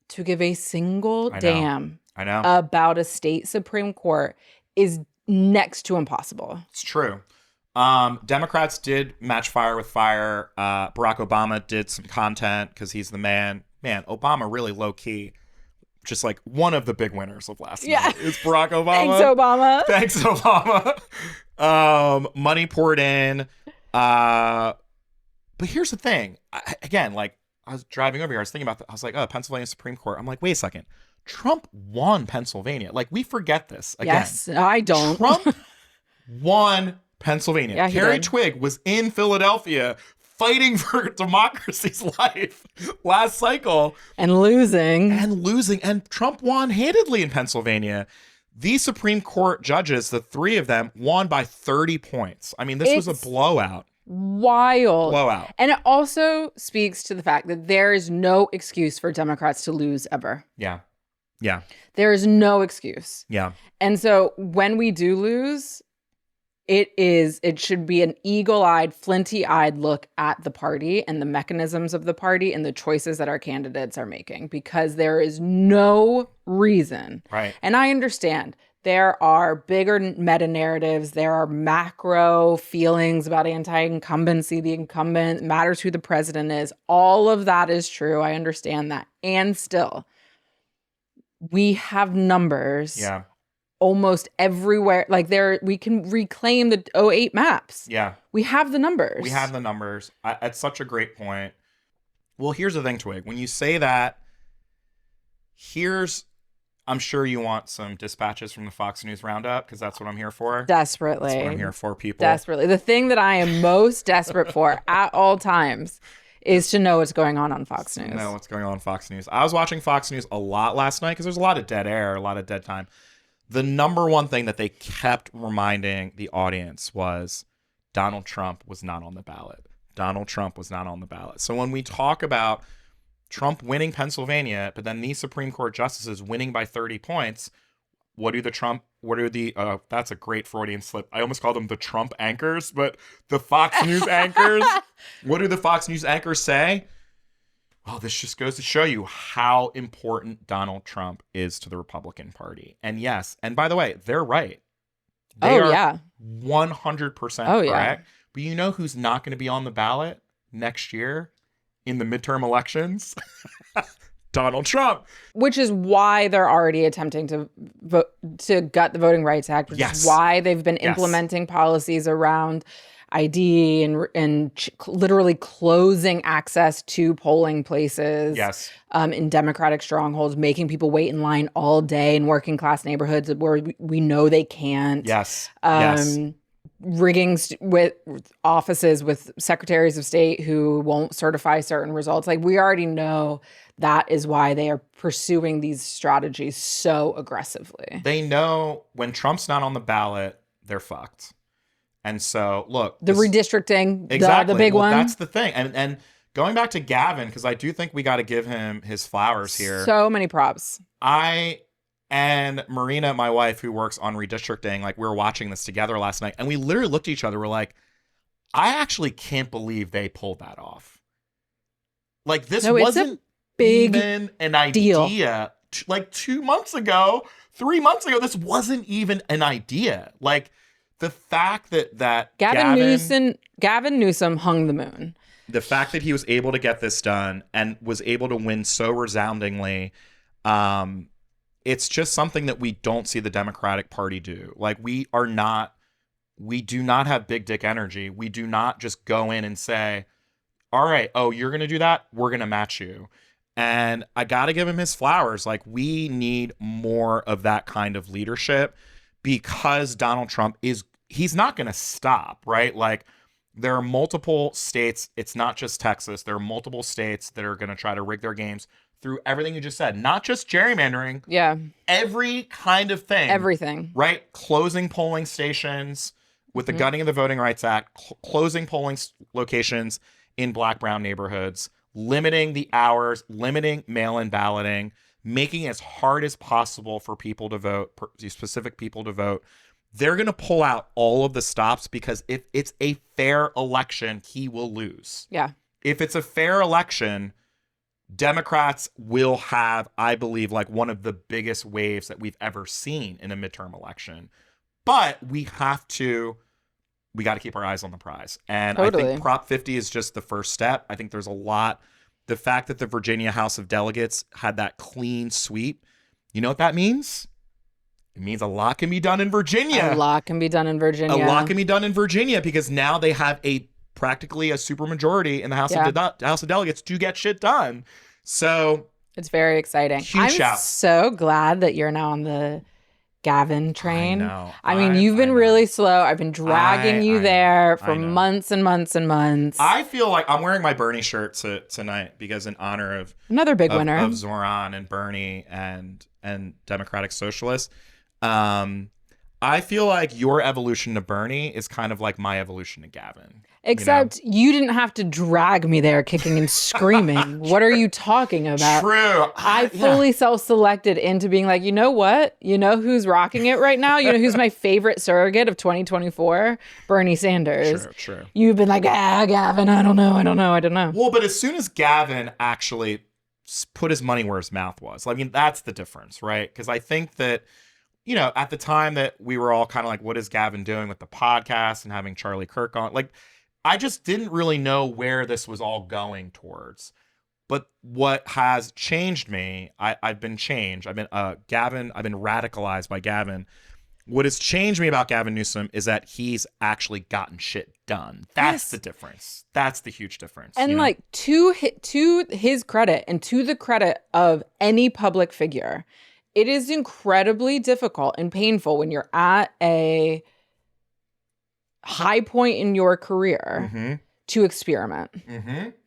Speaker 1: to give a single damn about a state Supreme Court is next to impossible.
Speaker 2: It's true. Democrats did match fire with fire. Barack Obama did some content because he's the man. Man, Obama really low key. Just one of the big winners of last night is Barack Obama. Thanks, Obama. Money poured in. But here's the thing. I was driving over here. I was thinking about that. I was like, Pennsylvania Supreme Court. I'm like, wait a second. Trump won Pennsylvania. We forget this again.
Speaker 1: Yes, I don't.
Speaker 2: Trump won Pennsylvania.
Speaker 1: Yeah,
Speaker 2: Carrie Twig was in Philadelphia fighting for democracy's life last cycle.
Speaker 1: And losing.
Speaker 2: And Trump won handedly in Pennsylvania. These Supreme Court judges, the three of them, won by 30 points. I mean, this was a blowout.
Speaker 1: Wild.
Speaker 2: Blowout.
Speaker 1: And it also speaks to the fact that there is no excuse for Democrats to lose ever.
Speaker 2: Yeah. Yeah.
Speaker 1: There is no excuse.
Speaker 2: Yeah.
Speaker 1: And so when we do lose, it should be an eagle-eyed, flinty-eyed look at the party and the mechanisms of the party and the choices that our candidates are making, because there is no reason.
Speaker 2: Right.
Speaker 1: And I understand there are bigger meta-narratives. There are macro feelings about anti-incumbency. The incumbent matters who the president is. All of that is true. I understand that. And still, we have numbers almost everywhere. We can reclaim the 08 maps.
Speaker 2: Yeah.
Speaker 1: We have the numbers.
Speaker 2: That's such a great point. Well, here's the thing, Twig. When you say that, I'm sure you want some dispatches from the Fox News Roundup, because that's what I'm here for.
Speaker 1: Desperately.
Speaker 2: That's what I'm here for, people.
Speaker 1: Desperately. The thing that I am most desperate for at all times is to know what's going on Fox News.
Speaker 2: Know what's going on Fox News. I was watching Fox News a lot last night because there's a lot of dead air, a lot of dead time. The number one thing that they kept reminding the audience was Donald Trump was not on the ballot. Donald Trump was not on the ballot. So when we talk about Trump winning Pennsylvania, but then these Supreme Court justices winning by 30 points, that's a great Freudian slip. I almost called them the Trump anchors, but the Fox News anchors. What do the Fox News anchors say? Well, this just goes to show you how important Donald Trump is to the Republican Party. And yes, and by the way, they're right. They are 100% correct.
Speaker 1: Yeah.
Speaker 2: But you know who's not going to be on the ballot next year in the midterm elections? Donald Trump.
Speaker 1: Which is why they're already attempting to vote, to gut the Voting Rights Act, which is why they've been implementing policies around ID and literally closing access to polling places.
Speaker 2: Yes.
Speaker 1: In Democratic strongholds, making people wait in line all day in working class neighborhoods where we know they can't.
Speaker 2: Yes.
Speaker 1: Rigging with offices with secretaries of state who won't certify certain results. Like, we already know that is why they are pursuing these strategies so aggressively.
Speaker 2: They know when Trump's not on the ballot, they're fucked. And so, look.
Speaker 1: The redistricting,
Speaker 2: exactly.
Speaker 1: the big one.
Speaker 2: That's the thing. And going back to Gavin, because I do think we got to give him his flowers here.
Speaker 1: So many props.
Speaker 2: I and Marina, my wife, who works on redistricting, like, we were watching this together last night, and we literally looked at each other. We're like, I actually can't believe they pulled that off. Like, this wasn't even an idea. Like 2 months ago, 3 months ago, this wasn't even an idea. Like, the fact that
Speaker 1: Gavin Newsom hung the moon.
Speaker 2: The fact that he was able to get this done and was able to win so resoundingly, it's just something that we don't see the Democratic Party do. Like, we do not have big dick energy. We do not just go in and say, all right, oh, you're going to do that? We're going to match you. And I got to give him his flowers. Like, we need more of that kind of leadership, because Donald Trump he's not going to stop, right? Like, there are multiple states. It's not just Texas. There are multiple states that are going to try to rig their games through everything you just said. Not just gerrymandering.
Speaker 1: Yeah.
Speaker 2: Every kind of thing.
Speaker 1: Everything.
Speaker 2: Right? Closing polling stations with the gutting of the Voting Rights Act, closing polling locations in Black, brown neighborhoods, limiting the hours, limiting mail-in balloting, making it as hard as possible for people to vote, specific people to vote. They're going to pull out all of the stops, because if it's a fair election, he will lose.
Speaker 1: Yeah.
Speaker 2: If it's a fair election, Democrats will have, I believe, like, one of the biggest waves that we've ever seen in a midterm election. But we got to keep our eyes on the prize. And totally. I think Prop 50 is just the first step. I think there's a lot. The fact that the Virginia House of Delegates had that clean sweep, you know what that means? It means a lot can be done in Virginia.
Speaker 1: A lot can be done in Virginia.
Speaker 2: A lot can be done in Virginia, because now they have practically a supermajority in the House of Delegates to get shit done. So
Speaker 1: it's very exciting.
Speaker 2: Huge shout.
Speaker 1: I'm so glad that you're now on the Gavin train.
Speaker 2: I know.
Speaker 1: I mean, you've been really slow. I've been dragging you there for months and months and months.
Speaker 2: I feel like I'm wearing my Bernie shirt tonight, because in honor of
Speaker 1: another big winner
Speaker 2: of Zohran and Bernie and Democratic Socialists. I feel like your evolution to Bernie is kind of like my evolution to Gavin.
Speaker 1: Except you didn't have to drag me there kicking and screaming. What are you talking about?
Speaker 2: True.
Speaker 1: I fully self-selected into being like, you know what? You know who's rocking it right now? You know who's my favorite surrogate of 2024? Bernie Sanders.
Speaker 2: True.
Speaker 1: You've been like, Gavin, I don't know.
Speaker 2: Well, but as soon as Gavin actually put his money where his mouth was, I mean, that's the difference, right? Because I think that, you know, at the time that we were all kind of like, what is Gavin doing with the podcast and having Charlie Kirk on? Like, I just didn't really know where this was all going towards. But what has changed me, I've been changed. I've been radicalized by Gavin. What has changed me about Gavin Newsom is that he's actually gotten shit done. That's the difference. That's the huge difference.
Speaker 1: And like, to his credit and to the credit of any public figure, it is incredibly difficult and painful when you're at a high point in your career to experiment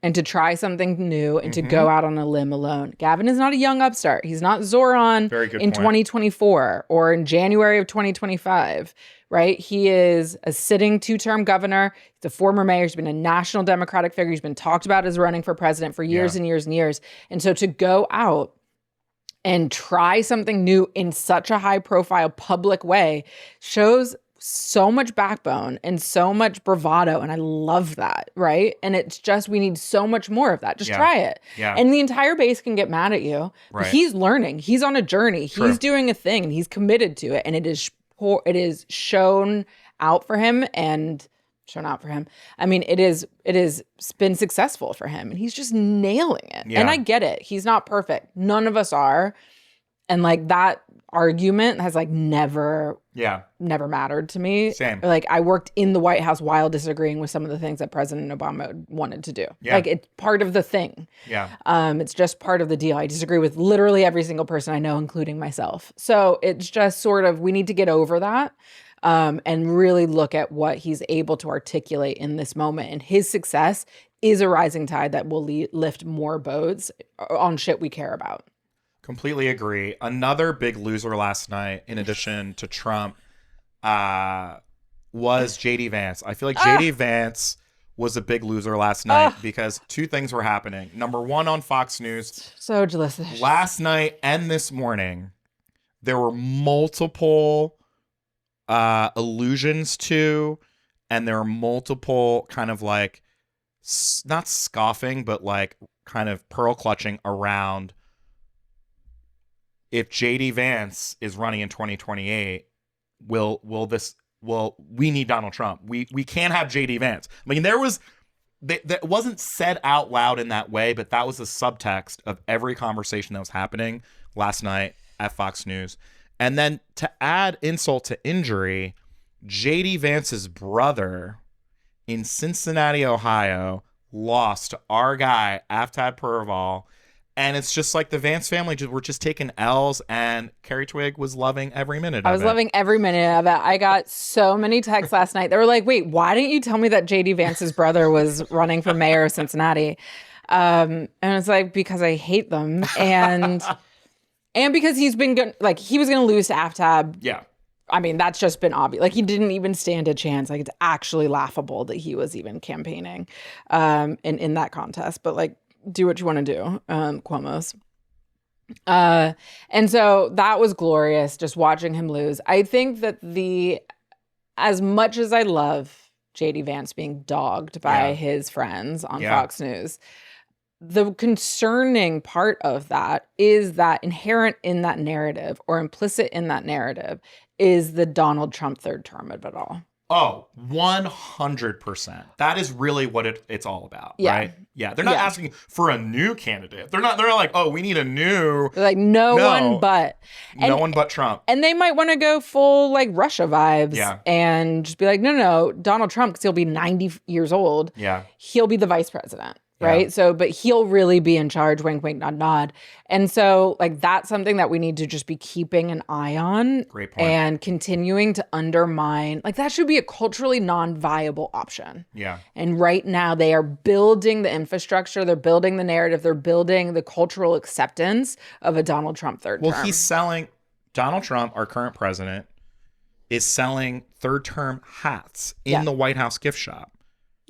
Speaker 1: and to try something new and to go out on a limb alone. Gavin is not a young upstart. He's not Zohran in 2024 or in January of 2025, right? He is a sitting 2-term governor. He's a former mayor. He's been a national Democratic figure. He's been talked about as running for president for years and years and years. And so to go out and try something new in such a high-profile public way shows so much backbone and so much bravado, and I love that, right? And it's just, we need so much more of that. Just try it.
Speaker 2: Yeah.
Speaker 1: And the entire base can get mad at you, but he's learning. He's on a journey.
Speaker 2: True.
Speaker 1: He's doing a thing, and he's committed to it, and it is shown out for him and shown out for him. I mean, it is been successful for him, and he's just nailing it. Yeah. And I get it. He's not perfect. None of us are. And like that, argument has like never mattered to me.
Speaker 2: Same.
Speaker 1: Like I worked in the White House while disagreeing with some of the things that President Obama wanted to do.
Speaker 2: Yeah.
Speaker 1: Like it's part of the thing.
Speaker 2: Yeah.
Speaker 1: It's just part of the deal. I disagree with literally every single person I know, including myself. So it's just sort of, we need to get over that. And really look at what he's able to articulate in this moment. And his success is a rising tide that will lift more boats on shit we care about.
Speaker 2: Completely agree. Another big loser last night, in addition to Trump, was J.D. Vance. I feel like J.D. Vance was a big loser last night because two things were happening. Number one, on Fox News.
Speaker 1: So delicious.
Speaker 2: Last night and this morning, there were multiple allusions to, and there are multiple kind of like, not scoffing, but like kind of pearl clutching around if JD Vance is running in 2028, we need Donald Trump. We can't have JD Vance. I mean, that wasn't said out loud in that way, but that was the subtext of every conversation that was happening last night at Fox News. And then to add insult to injury, JD Vance's brother in Cincinnati, Ohio, lost to our guy, Aftad Purval. And it's just like the Vance family were just taking L's, and Carrie Twigg was loving every minute of it.
Speaker 1: I was loving every minute of it. I got so many texts last night. They were like, wait, why didn't you tell me that JD Vance's brother was running for mayor of Cincinnati? And it's like, because I hate them. And because he's been good, like he was going to lose to Aftab.
Speaker 2: Yeah.
Speaker 1: I mean, that's just been obvious. Like he didn't even stand a chance. Like it's actually laughable that he was even campaigning in that contest. But like, do what you want to do, Cuomo's. And so that was glorious, just watching him lose. I think that as much as I love JD Vance being dogged by his friends on Fox News, the concerning part of that is that inherent in that narrative or implicit in that narrative is the Donald Trump third term of it all.
Speaker 2: Oh, 100%. That is really what it's all about, right? Yeah. They're not asking for a new candidate. They're like, oh, we need a new.
Speaker 1: They're like, no one but
Speaker 2: Trump.
Speaker 1: And they might want to go full like Russia vibes and just be like, no, Donald Trump, because he'll be 90 years old.
Speaker 2: Yeah. He'll
Speaker 1: be the vice president. Right. Yeah. So, but he'll really be in charge, wink, wink, nod, nod. And so like, that's something that we need to just be keeping an eye on.
Speaker 2: Great point.
Speaker 1: And continuing to undermine, like that should be a culturally non-viable option.
Speaker 2: Yeah.
Speaker 1: And right now they are building the infrastructure. They're building the narrative. They're building the cultural acceptance of a Donald Trump third term.
Speaker 2: Well, he's selling, Donald Trump, our current president, is selling third term hats in the White House gift shop.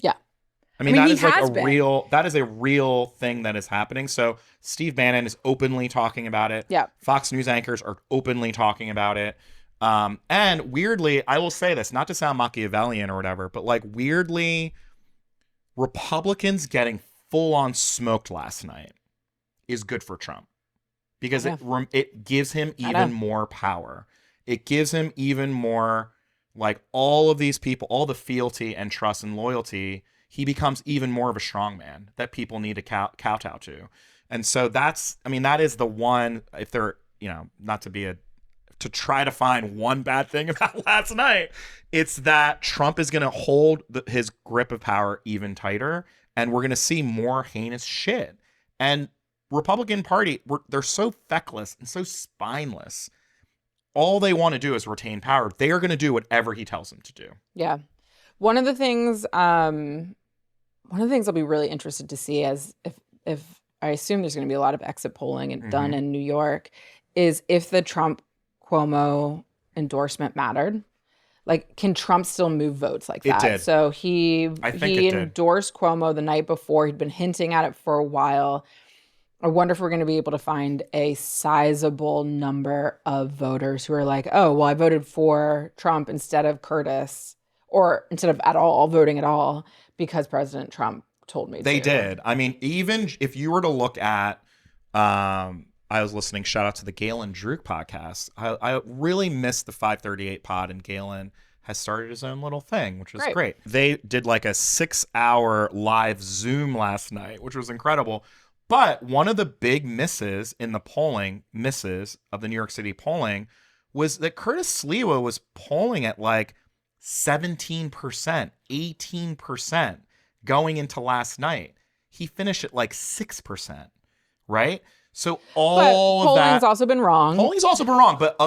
Speaker 1: Yeah.
Speaker 2: I mean, that is like a real thing that is happening. So Steve Bannon is openly talking about it.
Speaker 1: Yeah.
Speaker 2: Fox News anchors are openly talking about it. And weirdly, I will say this, not to sound Machiavellian or whatever, but like weirdly, Republicans getting full on smoked last night is good for Trump because it gives him even more power. It gives him even more, like all of these people, all the fealty and trust and loyalty. He becomes even more of a strongman that people need to kowtow to. And so that is the one, if they're, not to try to find one bad thing about last night, it's that Trump is going to hold his grip of power even tighter, and we're going to see more heinous shit. And Republican Party, they're so feckless and so spineless. All they want to do is retain power. They are going to do whatever he tells them to do.
Speaker 1: Yeah. One of the things I'll be really interested to see as if I assume there's going to be a lot of exit polling done in New York is if the Trump-Cuomo endorsement mattered. Like, can Trump still move votes like that?
Speaker 2: It did.
Speaker 1: So he endorsed Cuomo the night before. He'd been hinting at it for a while. I wonder if we're going to be able to find a sizable number of voters who are like, oh, well, I voted for Trump instead of Curtis, or instead of at all voting at all, because President Trump told me
Speaker 2: They did. I mean, even if you were to look at, I was listening, shout out to the Galen Druk podcast. I really missed the 538 pod, and Galen has started his own little thing, which was great. They did like a 6-hour live Zoom last night, which was incredible. But one of the big misses in the polling, of the New York City polling, was that Curtis Sliwa was polling at like 17%, 18% going into last night. He finished at like 6%, right? So all of that
Speaker 1: polling's also been wrong.
Speaker 2: Polling's also been wrong, but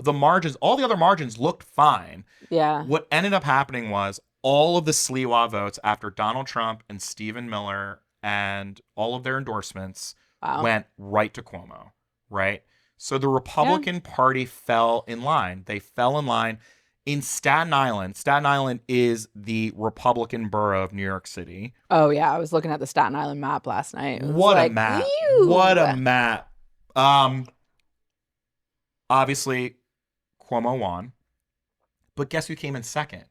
Speaker 2: the margins, all the other margins looked fine.
Speaker 1: Yeah.
Speaker 2: What ended up happening was all of the Sliwa votes after Donald Trump and Stephen Miller and all of their endorsements went right to Cuomo, right? So the Republican Party fell in line. They fell in line in Staten Island. Staten Island is the Republican borough of New York City.
Speaker 1: Oh, yeah. I was looking at the Staten Island map last night.
Speaker 2: What a map.
Speaker 1: Ew.
Speaker 2: What a map. Obviously, Cuomo won. But guess who came in second?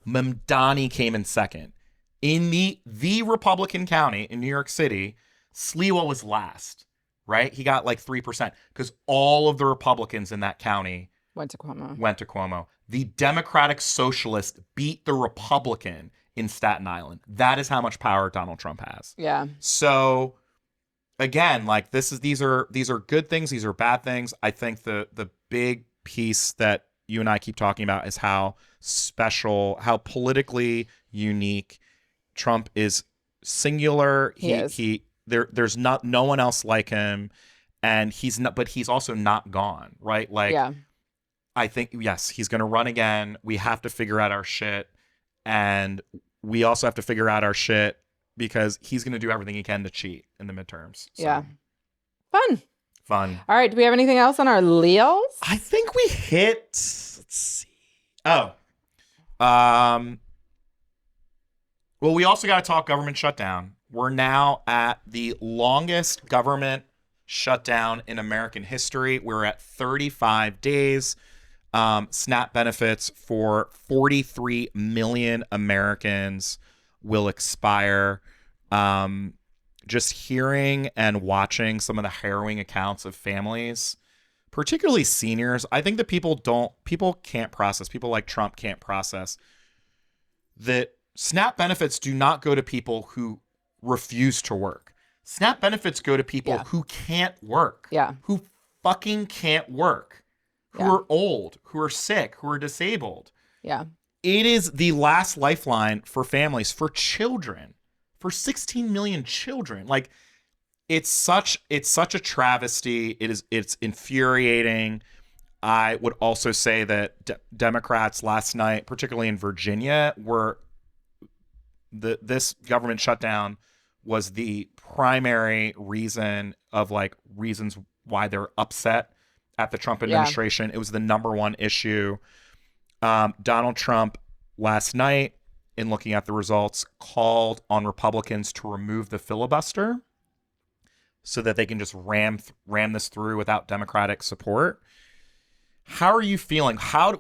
Speaker 2: Mamdani came in second. In the Republican county in New York City, Sliwa was last, right? He got like 3% because all of the Republicans in that county
Speaker 1: went to
Speaker 2: Cuomo. The Democratic Socialist beat the Republican in Staten Island. That is how much power Donald Trump has.
Speaker 1: Yeah.
Speaker 2: So again, like these are good things, these are bad things. I think the big piece that you and I keep talking about is how special, how politically unique Trump is. Singular. There's no one else like him, and he's also not gone, right? Like, I think, yes, he's going to run again. We have to figure out our shit, and we also have to figure out our shit because he's going to do everything he can to cheat in the midterms. So.
Speaker 1: Yeah. Fun.
Speaker 2: All
Speaker 1: right. Do we have anything else on our Leos?
Speaker 2: I think we hit. Let's see. Well, we also got to talk government shutdown. We're now at the longest government shutdown in American history. We're at 35 days. SNAP benefits for 43 million Americans will expire. Just hearing and watching some of the harrowing accounts of families, particularly seniors, I think that people can't process, people like Trump can't process that SNAP benefits do not go to people who refuse to work. SNAP benefits go to people who can't work.
Speaker 1: Yeah.
Speaker 2: Who fucking can't work. Who are old, who are sick, who are disabled.
Speaker 1: Yeah. It
Speaker 2: is the last lifeline for families, for children, for 16 million children. Like, it's such a travesty. It's infuriating. I would also say that Democrats last night, particularly in Virginia, this government shutdown was the primary reasons why they're upset at the Trump administration. It was the number one issue. Donald Trump last night, in looking at the results, called on Republicans to remove the filibuster so that they can just ram this through without Democratic support. How are you feeling? How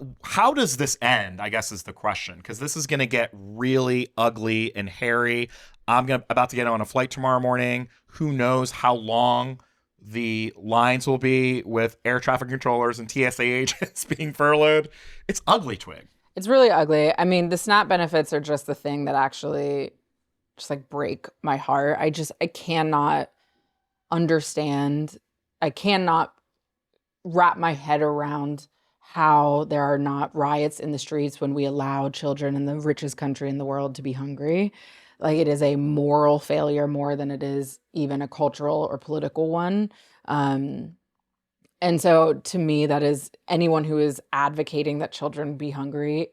Speaker 2: does this end, I guess, is the question, because this is going to get really ugly and hairy. I'm about to get on a flight tomorrow morning. Who knows how long the lines will be with air traffic controllers and TSA agents being furloughed. It's ugly, Twig.
Speaker 1: It's really ugly. I mean, the SNAP benefits are just the thing that actually just like break my heart. I cannot understand. I cannot wrap my head around how there are not riots in the streets when we allow children in the richest country in the world to be hungry. Like, it is a moral failure more than it is even a cultural or political one. And so to me, that is, anyone who is advocating that children be hungry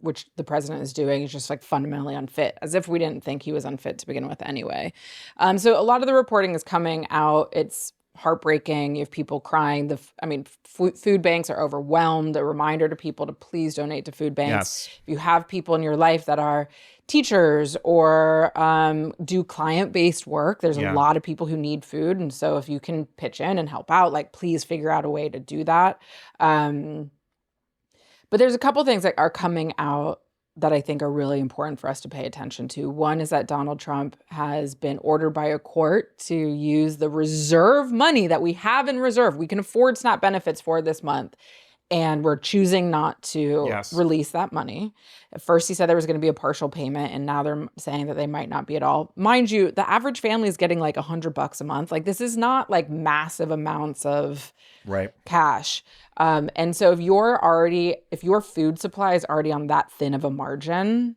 Speaker 1: which the president is doing, is just like fundamentally unfit, as if we didn't think he was unfit to begin with anyway. So a lot of the reporting is coming out. It's heartbreaking. You have people crying. Food banks are overwhelmed. A reminder to people to please donate to food banks.
Speaker 2: Yes.
Speaker 1: If you have people in your life that are teachers or do client-based work, there's a lot of people who need food. And so if you can pitch in and help out, like, please figure out a way to do that. But there's a couple things that are coming out that I think are really important for us to pay attention to. One is that Donald Trump has been ordered by a court to use the reserve money that we have in reserve. We can afford SNAP benefits for this month, And we're choosing not to release that money. At first, he said there was going to be a partial payment, and now they're saying that they might not be at all. Mind you, the average family is getting like $100 a month. Like, this is not like massive amounts of cash. And so if your food supply is already on that thin of a margin,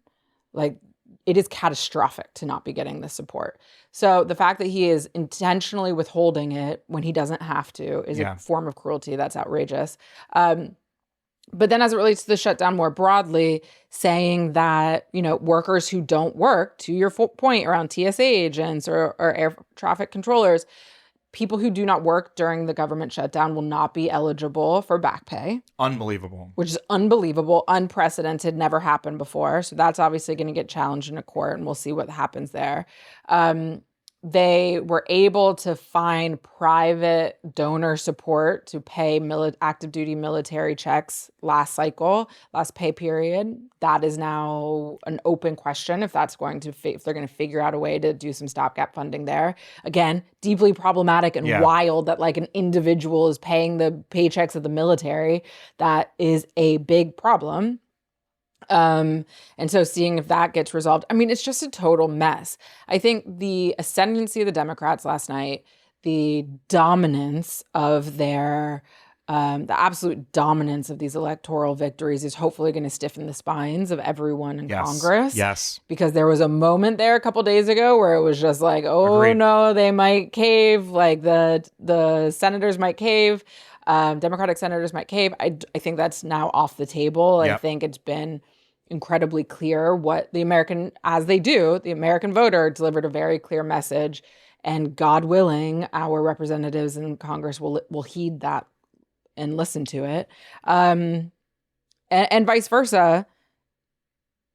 Speaker 1: like, it is catastrophic to not be getting this support. So the fact that he is intentionally withholding it when he doesn't have to is a form of cruelty that's outrageous. But then as it relates to the shutdown more broadly, saying that, workers who don't work, to your point around TSA agents or air traffic controllers, people who do not work during the government shutdown will not be eligible for back pay.
Speaker 2: Unbelievable.
Speaker 1: Which is unbelievable, unprecedented, never happened before. So that's obviously going to get challenged in a court, and we'll see what happens there. They were able to find private donor support to pay active duty military checks last pay period. That is now an open question if that's going to if they're going to figure out a way to do some stopgap funding there. Again, deeply problematic and wild that like an individual is paying the paychecks of the military. That is a big problem. And so seeing if that gets resolved, I mean, it's just a total mess. I think the ascendancy of the Democrats last night, the dominance of the absolute dominance of these electoral victories is hopefully going to stiffen the spines of everyone in Congress.
Speaker 2: Yes.
Speaker 1: Because there was a moment there a couple days ago where it was just like, no, they might cave. Like the senators might cave. Democratic senators might cave. I think that's now off the table. I think it's been incredibly clear what the American voter delivered a very clear message, and God willing, our representatives in Congress will heed that and listen to it. And vice versa.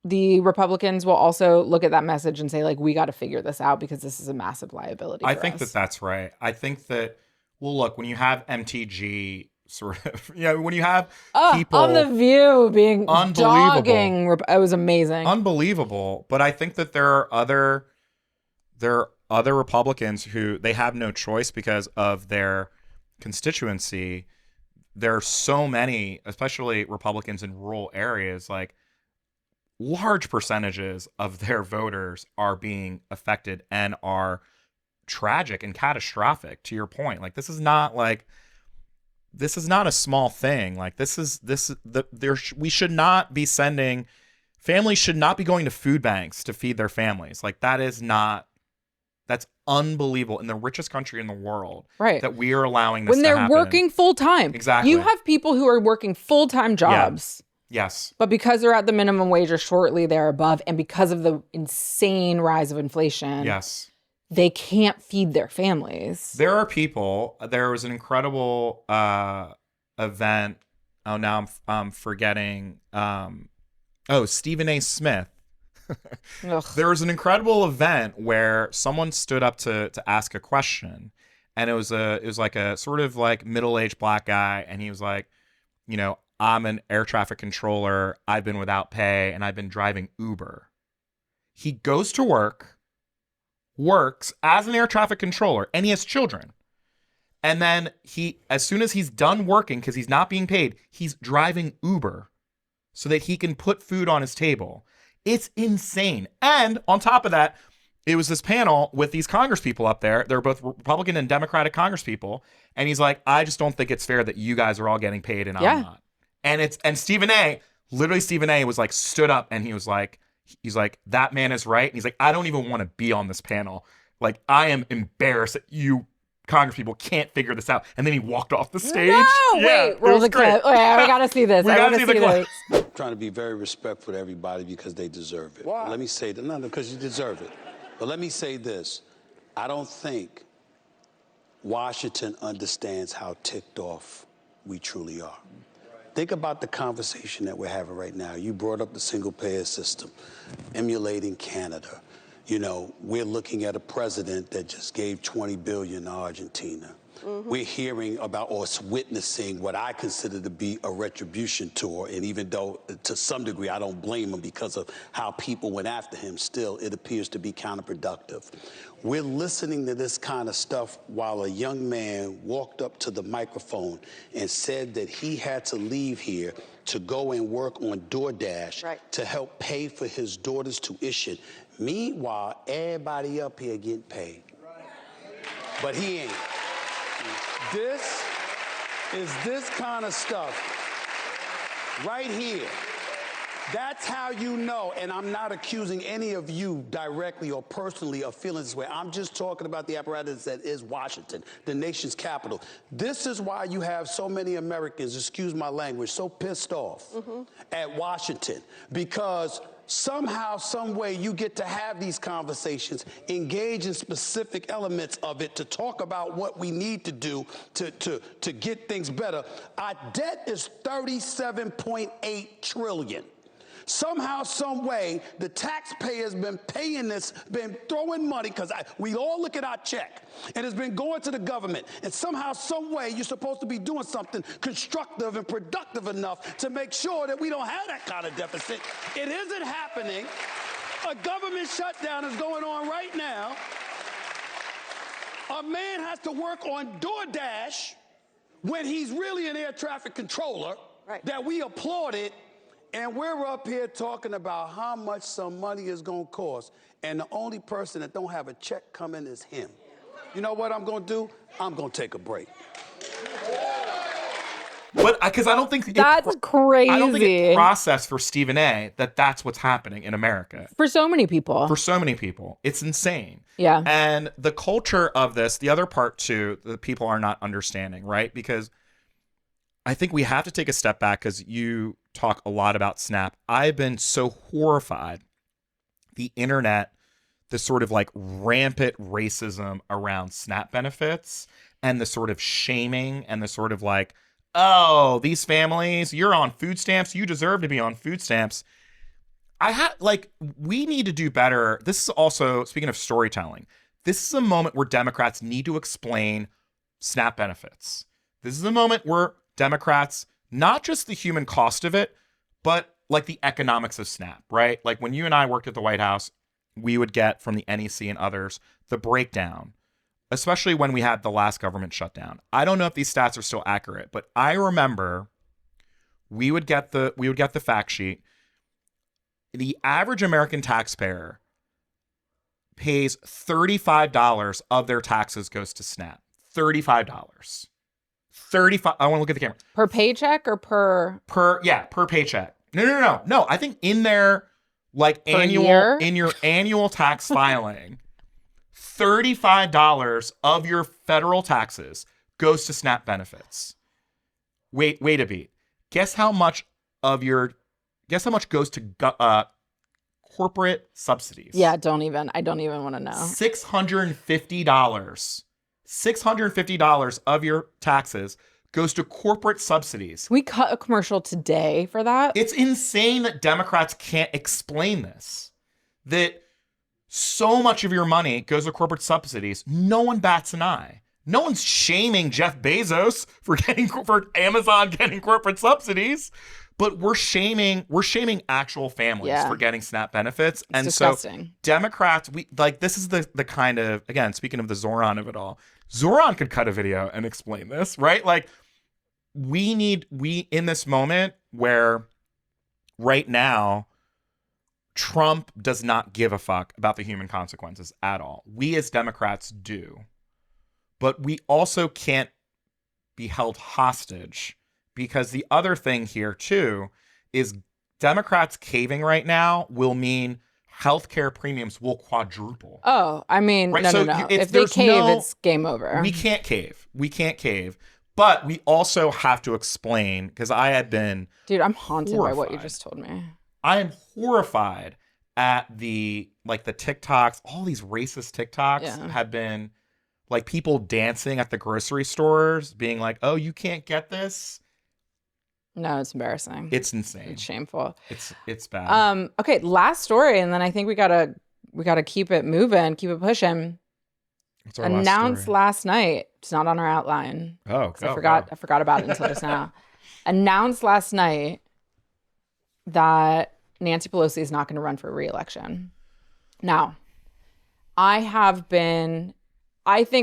Speaker 1: The Republicans will also look at that message and say, like, we got to figure this out because this is a massive liability.
Speaker 2: I think that's right. I think that, well, look, when you have MTG sort of, when you have people
Speaker 1: on The View being dogging, it was amazing.
Speaker 2: Unbelievable. But I think that there are other Republicans who they have no choice because of their constituency. There are so many, especially Republicans in rural areas, like large percentages of their voters are being affected and are tragic and catastrophic, to your point. Like, this is not a small thing. Like, we should not be sending, families should not be going to food banks to feed their families. Like, that's unbelievable in the richest country in the world.
Speaker 1: Right.
Speaker 2: That we are allowing this
Speaker 1: when
Speaker 2: to
Speaker 1: they're
Speaker 2: happen.
Speaker 1: Working full time.
Speaker 2: Exactly.
Speaker 1: You have people who are working full-time jobs.
Speaker 2: Yes.
Speaker 1: But because they're at the minimum wage or shortly they're above, and because of the insane rise of inflation.
Speaker 2: Yes.
Speaker 1: They can't feed their families.
Speaker 2: There are people. There was an incredible event. Oh, now I'm forgetting. Stephen A. Smith. There was an incredible event where someone stood up to ask a question, and it was like a sort of like middle-aged black guy, and he was like, I'm an air traffic controller. I've been without pay, and I've been driving Uber. He goes to work. Works as an air traffic controller, and he has children. And then as soon as he's done working, because he's not being paid, he's driving Uber so that he can put food on his table. It's insane. And on top of that, it was this panel with these Congress people up there. They're both Republican and Democratic Congress people. And he's like, I just don't think it's fair that you guys are all getting paid and I'm not. And Stephen A. was like, stood up, and he's like, that man is right. And he's like, I don't even want to be on this panel. Like, I am embarrassed that you Congress people can't figure this out. And then he walked off the stage.
Speaker 1: No, wait, roll the clip. Okay, we got to see this.
Speaker 2: We got to see the clip.
Speaker 4: I'm trying to be very respectful to everybody because they deserve it. Why? Let me say that. No, because you deserve it. But let me say this. I don't think Washington understands how ticked off we truly are. Think about the conversation that we're having right now. You brought up the single-payer system, emulating Canada. We're looking at a president that just gave $20 billion to Argentina. we're hearing about or witnessing what I consider to be a retribution tour. And even though to some degree I don't blame him because of how people went after him, still it appears to be counterproductive. We're listening to this kind of stuff while a young man walked up to the microphone and said that he had to leave here to go and work on DoorDash to help pay for his daughter's tuition. Meanwhile, everybody up here getting paid. But he ain't. This is this kind of stuff right here. That's how you know, and I'm not accusing any of you directly or personally of feeling this way. I'm just talking about the apparatus that is Washington, the nation's capital. This is why you have so many Americans, excuse my language, so pissed off at Washington, because somehow, some way, you get to have these conversations, engage in specific elements of it to talk about what we need to do to get things better. Our debt is $37.8 trillion. Somehow, some way, the taxpayer's been paying this, been throwing money, because we all look at our check, and it's been going to the government. And somehow, some way, you're supposed to be doing something constructive and productive enough to make sure that we don't have that kind of deficit. It isn't happening. A government shutdown is going on right now. A man has to work on DoorDash when he's really an air traffic controller that we applauded. And we're up here talking about how much some money is going to cost. And the only person that don't have a check coming is him. You know what I'm going to do? I'm going to take a break.
Speaker 2: But because I don't think
Speaker 1: that's crazy.
Speaker 2: I don't think it processed for Stephen A. that's what's happening in America.
Speaker 1: For so many people. It's insane.
Speaker 2: Yeah. And the culture of this, the other part too, the people are not understanding, right? Because I think we have to take a step back, because you talk a lot about SNAP. I've been so horrified. The internet, the sort of like rampant racism around SNAP benefits, and the sort of shaming, and the sort of like, oh, these families, you're on food stamps, you deserve to be on food stamps. We need to do better. This is also, speaking of storytelling, this is a moment where Democrats need to explain SNAP benefits. This is a moment where Democrats, not just the human cost of it, but like the economics of SNAP, right? Like when you and I worked at the White House, we would get from the NEC and others the breakdown, especially when we had the last government shutdown. I don't know if these stats are still accurate, but I remember we would get the fact sheet. The average American taxpayer pays $35 of their taxes goes to SNAP. $35. 35. I want to look at the camera.
Speaker 1: Per paycheck or per
Speaker 2: paycheck. No. I think in their in your annual tax filing, $35 of your federal taxes goes to SNAP benefits. Wait a beat. Guess how much goes to corporate subsidies?
Speaker 1: Yeah, I don't even want to know.
Speaker 2: $650. $650 of your taxes goes to corporate subsidies.
Speaker 1: We cut a commercial today for that.
Speaker 2: It's insane that Democrats can't explain this. That so much of your money goes to corporate subsidies. No one bats an eye. No one's shaming Jeff Bezos for Amazon getting corporate subsidies, but we're shaming actual families for getting SNAP benefits.
Speaker 1: It's disgusting.
Speaker 2: So Democrats, this is the kind of, again, speaking of the Zohran of it all, Zohran could cut a video and explain this, right? Like we in this moment where right now Trump does not give a fuck about the human consequences at all. We as Democrats do. But we also can't be held hostage, because the other thing here too is Democrats caving right now will mean healthcare premiums will quadruple.
Speaker 1: Oh, I mean, right? No. If they cave, it's game over.
Speaker 2: We can't cave. But we also have to explain, because I had been
Speaker 1: I'm haunted by what you just told me.
Speaker 2: I am horrified at the TikToks. All these racist TikToks have been like people dancing at the grocery stores, being like, "Oh, you can't get this."
Speaker 1: No, it's embarrassing.
Speaker 2: It's insane.
Speaker 1: It's shameful.
Speaker 2: It's bad.
Speaker 1: Okay, last story, and then I think we gotta keep it moving, keep it pushing. announced last night. It's not on our outline.
Speaker 2: Oh,
Speaker 1: I forgot about it until just now. Announced last night that Nancy Pelosi is not going to run for re-election. Now, I think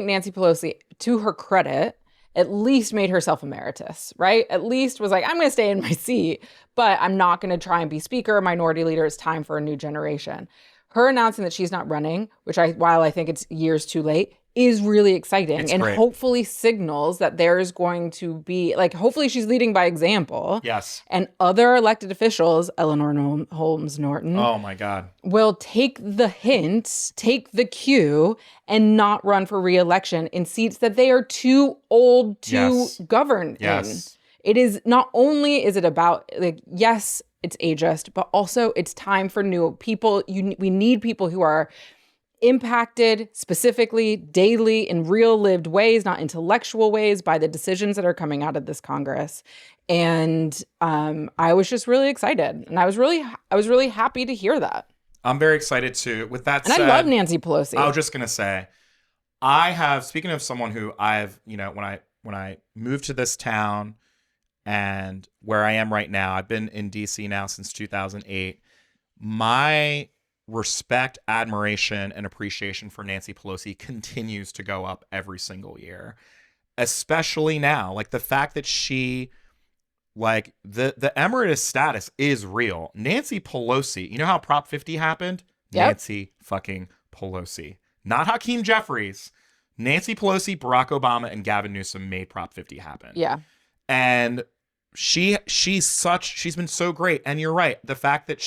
Speaker 1: Nancy Pelosi, to her credit, at least made herself emeritus, right? At least was like, I'm going to stay in my seat, but I'm not going to try and be speaker or minority leader. It's time for a new generation. Her announcing that she's not running, while I think it's years too late, is really exciting and hopefully signals that there's going to be, like, hopefully she's leading by example.
Speaker 2: Yes.
Speaker 1: And other elected officials, Eleanor Holmes Norton.
Speaker 2: Oh, my God.
Speaker 1: Will take the hint, take the cue, and not run for re-election in seats that they are too old to govern in. It is not only is it about, like, yes, it's ageist, but also it's time for new people. We need people who are impacted specifically daily in real lived ways, not intellectual ways, by the decisions that are coming out of this Congress. And I was just really excited, and I was really happy to hear that.
Speaker 2: I'm very excited too. With that said,
Speaker 1: I love Nancy Pelosi.
Speaker 2: I was just gonna say, speaking of someone who when I moved to this town and where I am right now, I've been in DC now since 2008. My respect, admiration, and appreciation for Nancy Pelosi continues to go up every single year, especially now. Like, the fact that she, like, the emeritus status is real. Nancy Pelosi, you know how Prop 50 happened? Yep. Nancy fucking Pelosi. Not Hakeem Jeffries. Nancy Pelosi, Barack Obama, and Gavin Newsom made Prop 50 happen.
Speaker 1: Yeah.
Speaker 2: And she's been so great. And you're right. The fact that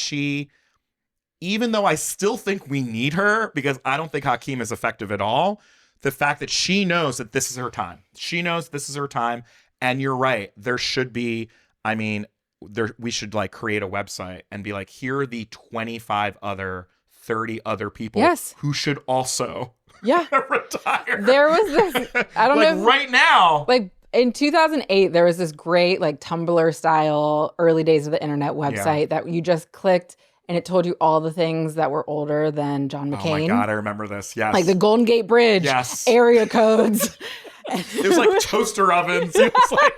Speaker 2: even though I still think we need her, because I don't think Hakeem is effective at all, the fact that she knows that this is her time. She knows this is her time. And you're right. There should be, we should, like, create a website and be like, here are the 30 other people who should also retire.
Speaker 1: There was this, I don't know.
Speaker 2: Right now.
Speaker 1: Like, in 2008, there was this great, like, Tumblr style early days of the internet website that you just clicked and it told you all the things that were older than John McCain.
Speaker 2: Oh my God, I remember this. Yes.
Speaker 1: Like the Golden Gate Bridge, area codes.
Speaker 2: It was like toaster ovens. It was like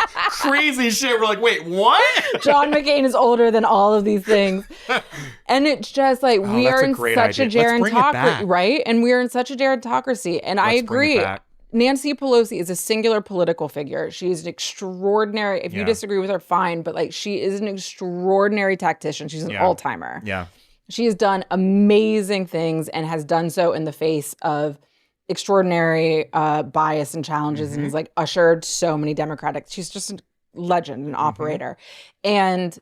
Speaker 2: crazy shit. We're like, wait, what?
Speaker 1: John McCain is older than all of these things. And it's just like, we are in such a gerontocracy, right? And we are in such a gerontocracy. And I agree. Nancy Pelosi is a singular political figure. She is an extraordinary, if you disagree with her, fine, but, like, she is an extraordinary tactician. She's an all-timer.
Speaker 2: Yeah.
Speaker 1: She has done amazing things and has done so in the face of extraordinary bias and challenges and has, like, ushered so many Democratic. She's just a legend, an operator. And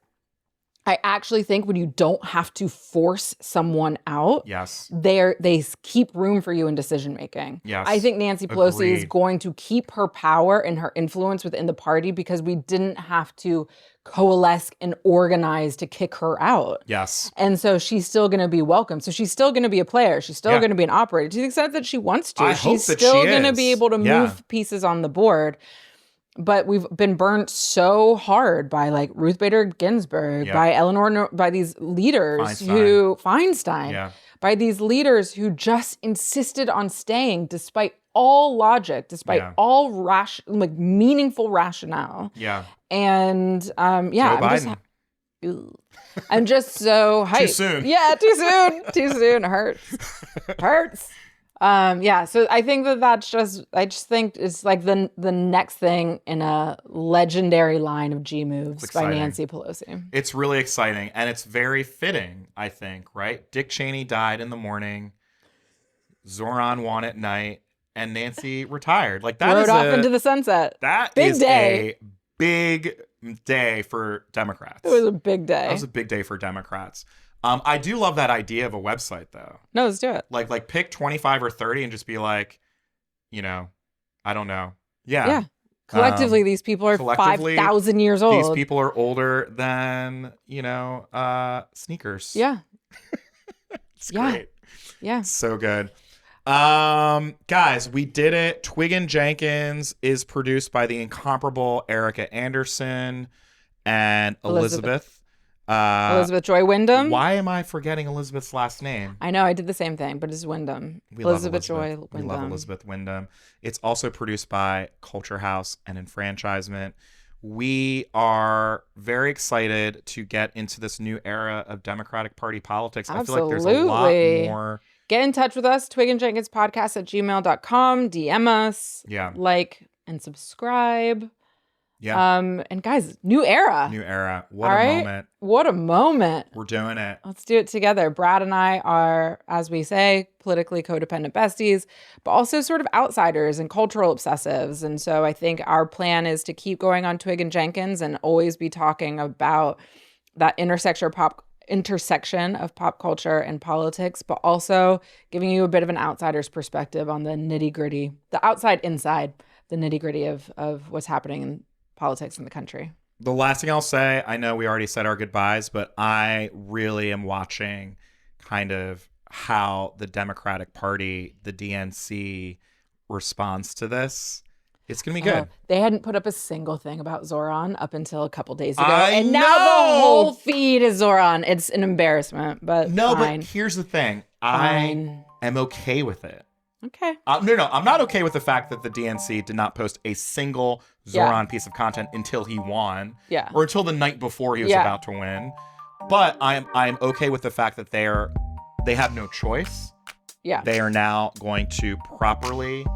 Speaker 1: I actually think when you don't have to force someone out, they keep room for you in decision making.
Speaker 2: Yes.
Speaker 1: I think Nancy Pelosi is going to keep her power and her influence within the party because we didn't have to coalesce and organize to kick her out.
Speaker 2: Yes.
Speaker 1: And so she's still going to be welcome. So she's still going to be a player. She's still going to be an operator to the extent that she wants to. She's still going to be able to move pieces on the board. But we've been burnt so hard by, like, Ruth Bader Ginsburg, by these leaders Feinstein, by these leaders who just insisted on staying despite all logic, despite all meaningful rationale.
Speaker 2: Yeah.
Speaker 1: And I'm just so hyped.
Speaker 2: Too soon.
Speaker 1: Yeah, too soon. Too soon. It hurts. So I think I just think it's like the next thing in a legendary line of G moves by Nancy Pelosi.
Speaker 2: It's really exciting, and it's very fitting, I think, right? Dick Cheney died in the morning, Zohran won at night, and Nancy retired. Like, that
Speaker 1: rode off into the sunset.
Speaker 2: That is a big day for Democrats.
Speaker 1: It was a big day.
Speaker 2: That was a big day for Democrats. I do love that idea of a website, though.
Speaker 1: No, let's do it.
Speaker 2: Like pick 25 or 30 and just be like, I don't know. Yeah.
Speaker 1: Yeah. Collectively, these people are 5,000 years old.
Speaker 2: These people are older than, sneakers.
Speaker 1: Yeah.
Speaker 2: It's great.
Speaker 1: Yeah.
Speaker 2: So good. Guys, we did it. Twig and Jenkins is produced by the incomparable Erica Anderson and Elizabeth.
Speaker 1: Elizabeth Joy Wyndham.
Speaker 2: Why am I forgetting Elizabeth's last name?
Speaker 1: I know, I did the same thing, but it's Wyndham. Elizabeth Joy Wyndham.
Speaker 2: We love Elizabeth Wyndham. It's also produced by Culture House and Enfranchisement. We are very excited to get into this new era of Democratic Party politics.
Speaker 1: Absolutely.
Speaker 2: I feel like there's a lot more.
Speaker 1: Get in touch with us, twigandjenkinspodcast@gmail.com. DM us.
Speaker 2: Yeah.
Speaker 1: Like and subscribe.
Speaker 2: Yeah.
Speaker 1: And guys, new era.
Speaker 2: New era. What a moment.
Speaker 1: What a moment.
Speaker 2: We're doing it.
Speaker 1: Let's do it together. Brad and I are, as we say, politically codependent besties, but also sort of outsiders and cultural obsessives. And so I think our plan is to keep going on Twig and Jenkins and always be talking about that intersection of pop culture and politics, but also giving you a bit of an outsider's perspective on the nitty-gritty, the outside inside, the nitty-gritty of what's happening in politics in the country.
Speaker 2: The last thing I'll say, I know we already said our goodbyes, but I really am watching kind of how the Democratic Party, the DNC, responds to this. It's going to be good.
Speaker 1: They hadn't put up a single thing about Zohran up until a couple days ago.
Speaker 2: And
Speaker 1: now the whole feed is Zohran. It's an embarrassment, but fine.
Speaker 2: But here's the thing. I am okay with it.
Speaker 1: Okay.
Speaker 2: No, I'm not okay with the fact that the DNC did not post a single Zohran piece of content until he won, or until the night before he was about to win. But I'm okay with the fact that they have no choice.
Speaker 1: Yeah.
Speaker 2: They are now going to properly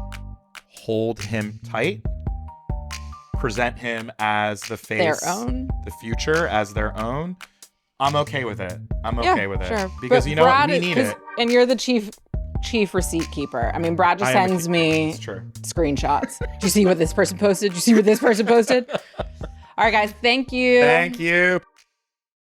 Speaker 2: hold him tight, present him as the face, the future as their own. I'm okay with it. I'm okay with it.
Speaker 1: Sure.
Speaker 2: Because
Speaker 1: but
Speaker 2: you know
Speaker 1: Brad,
Speaker 2: what? We need it.
Speaker 1: And you're the chief receipt keeper. I mean, Brad just sends me screenshots. Do you see what this person posted? Do you see what this person posted? All right, guys. Thank you.
Speaker 2: Thank you.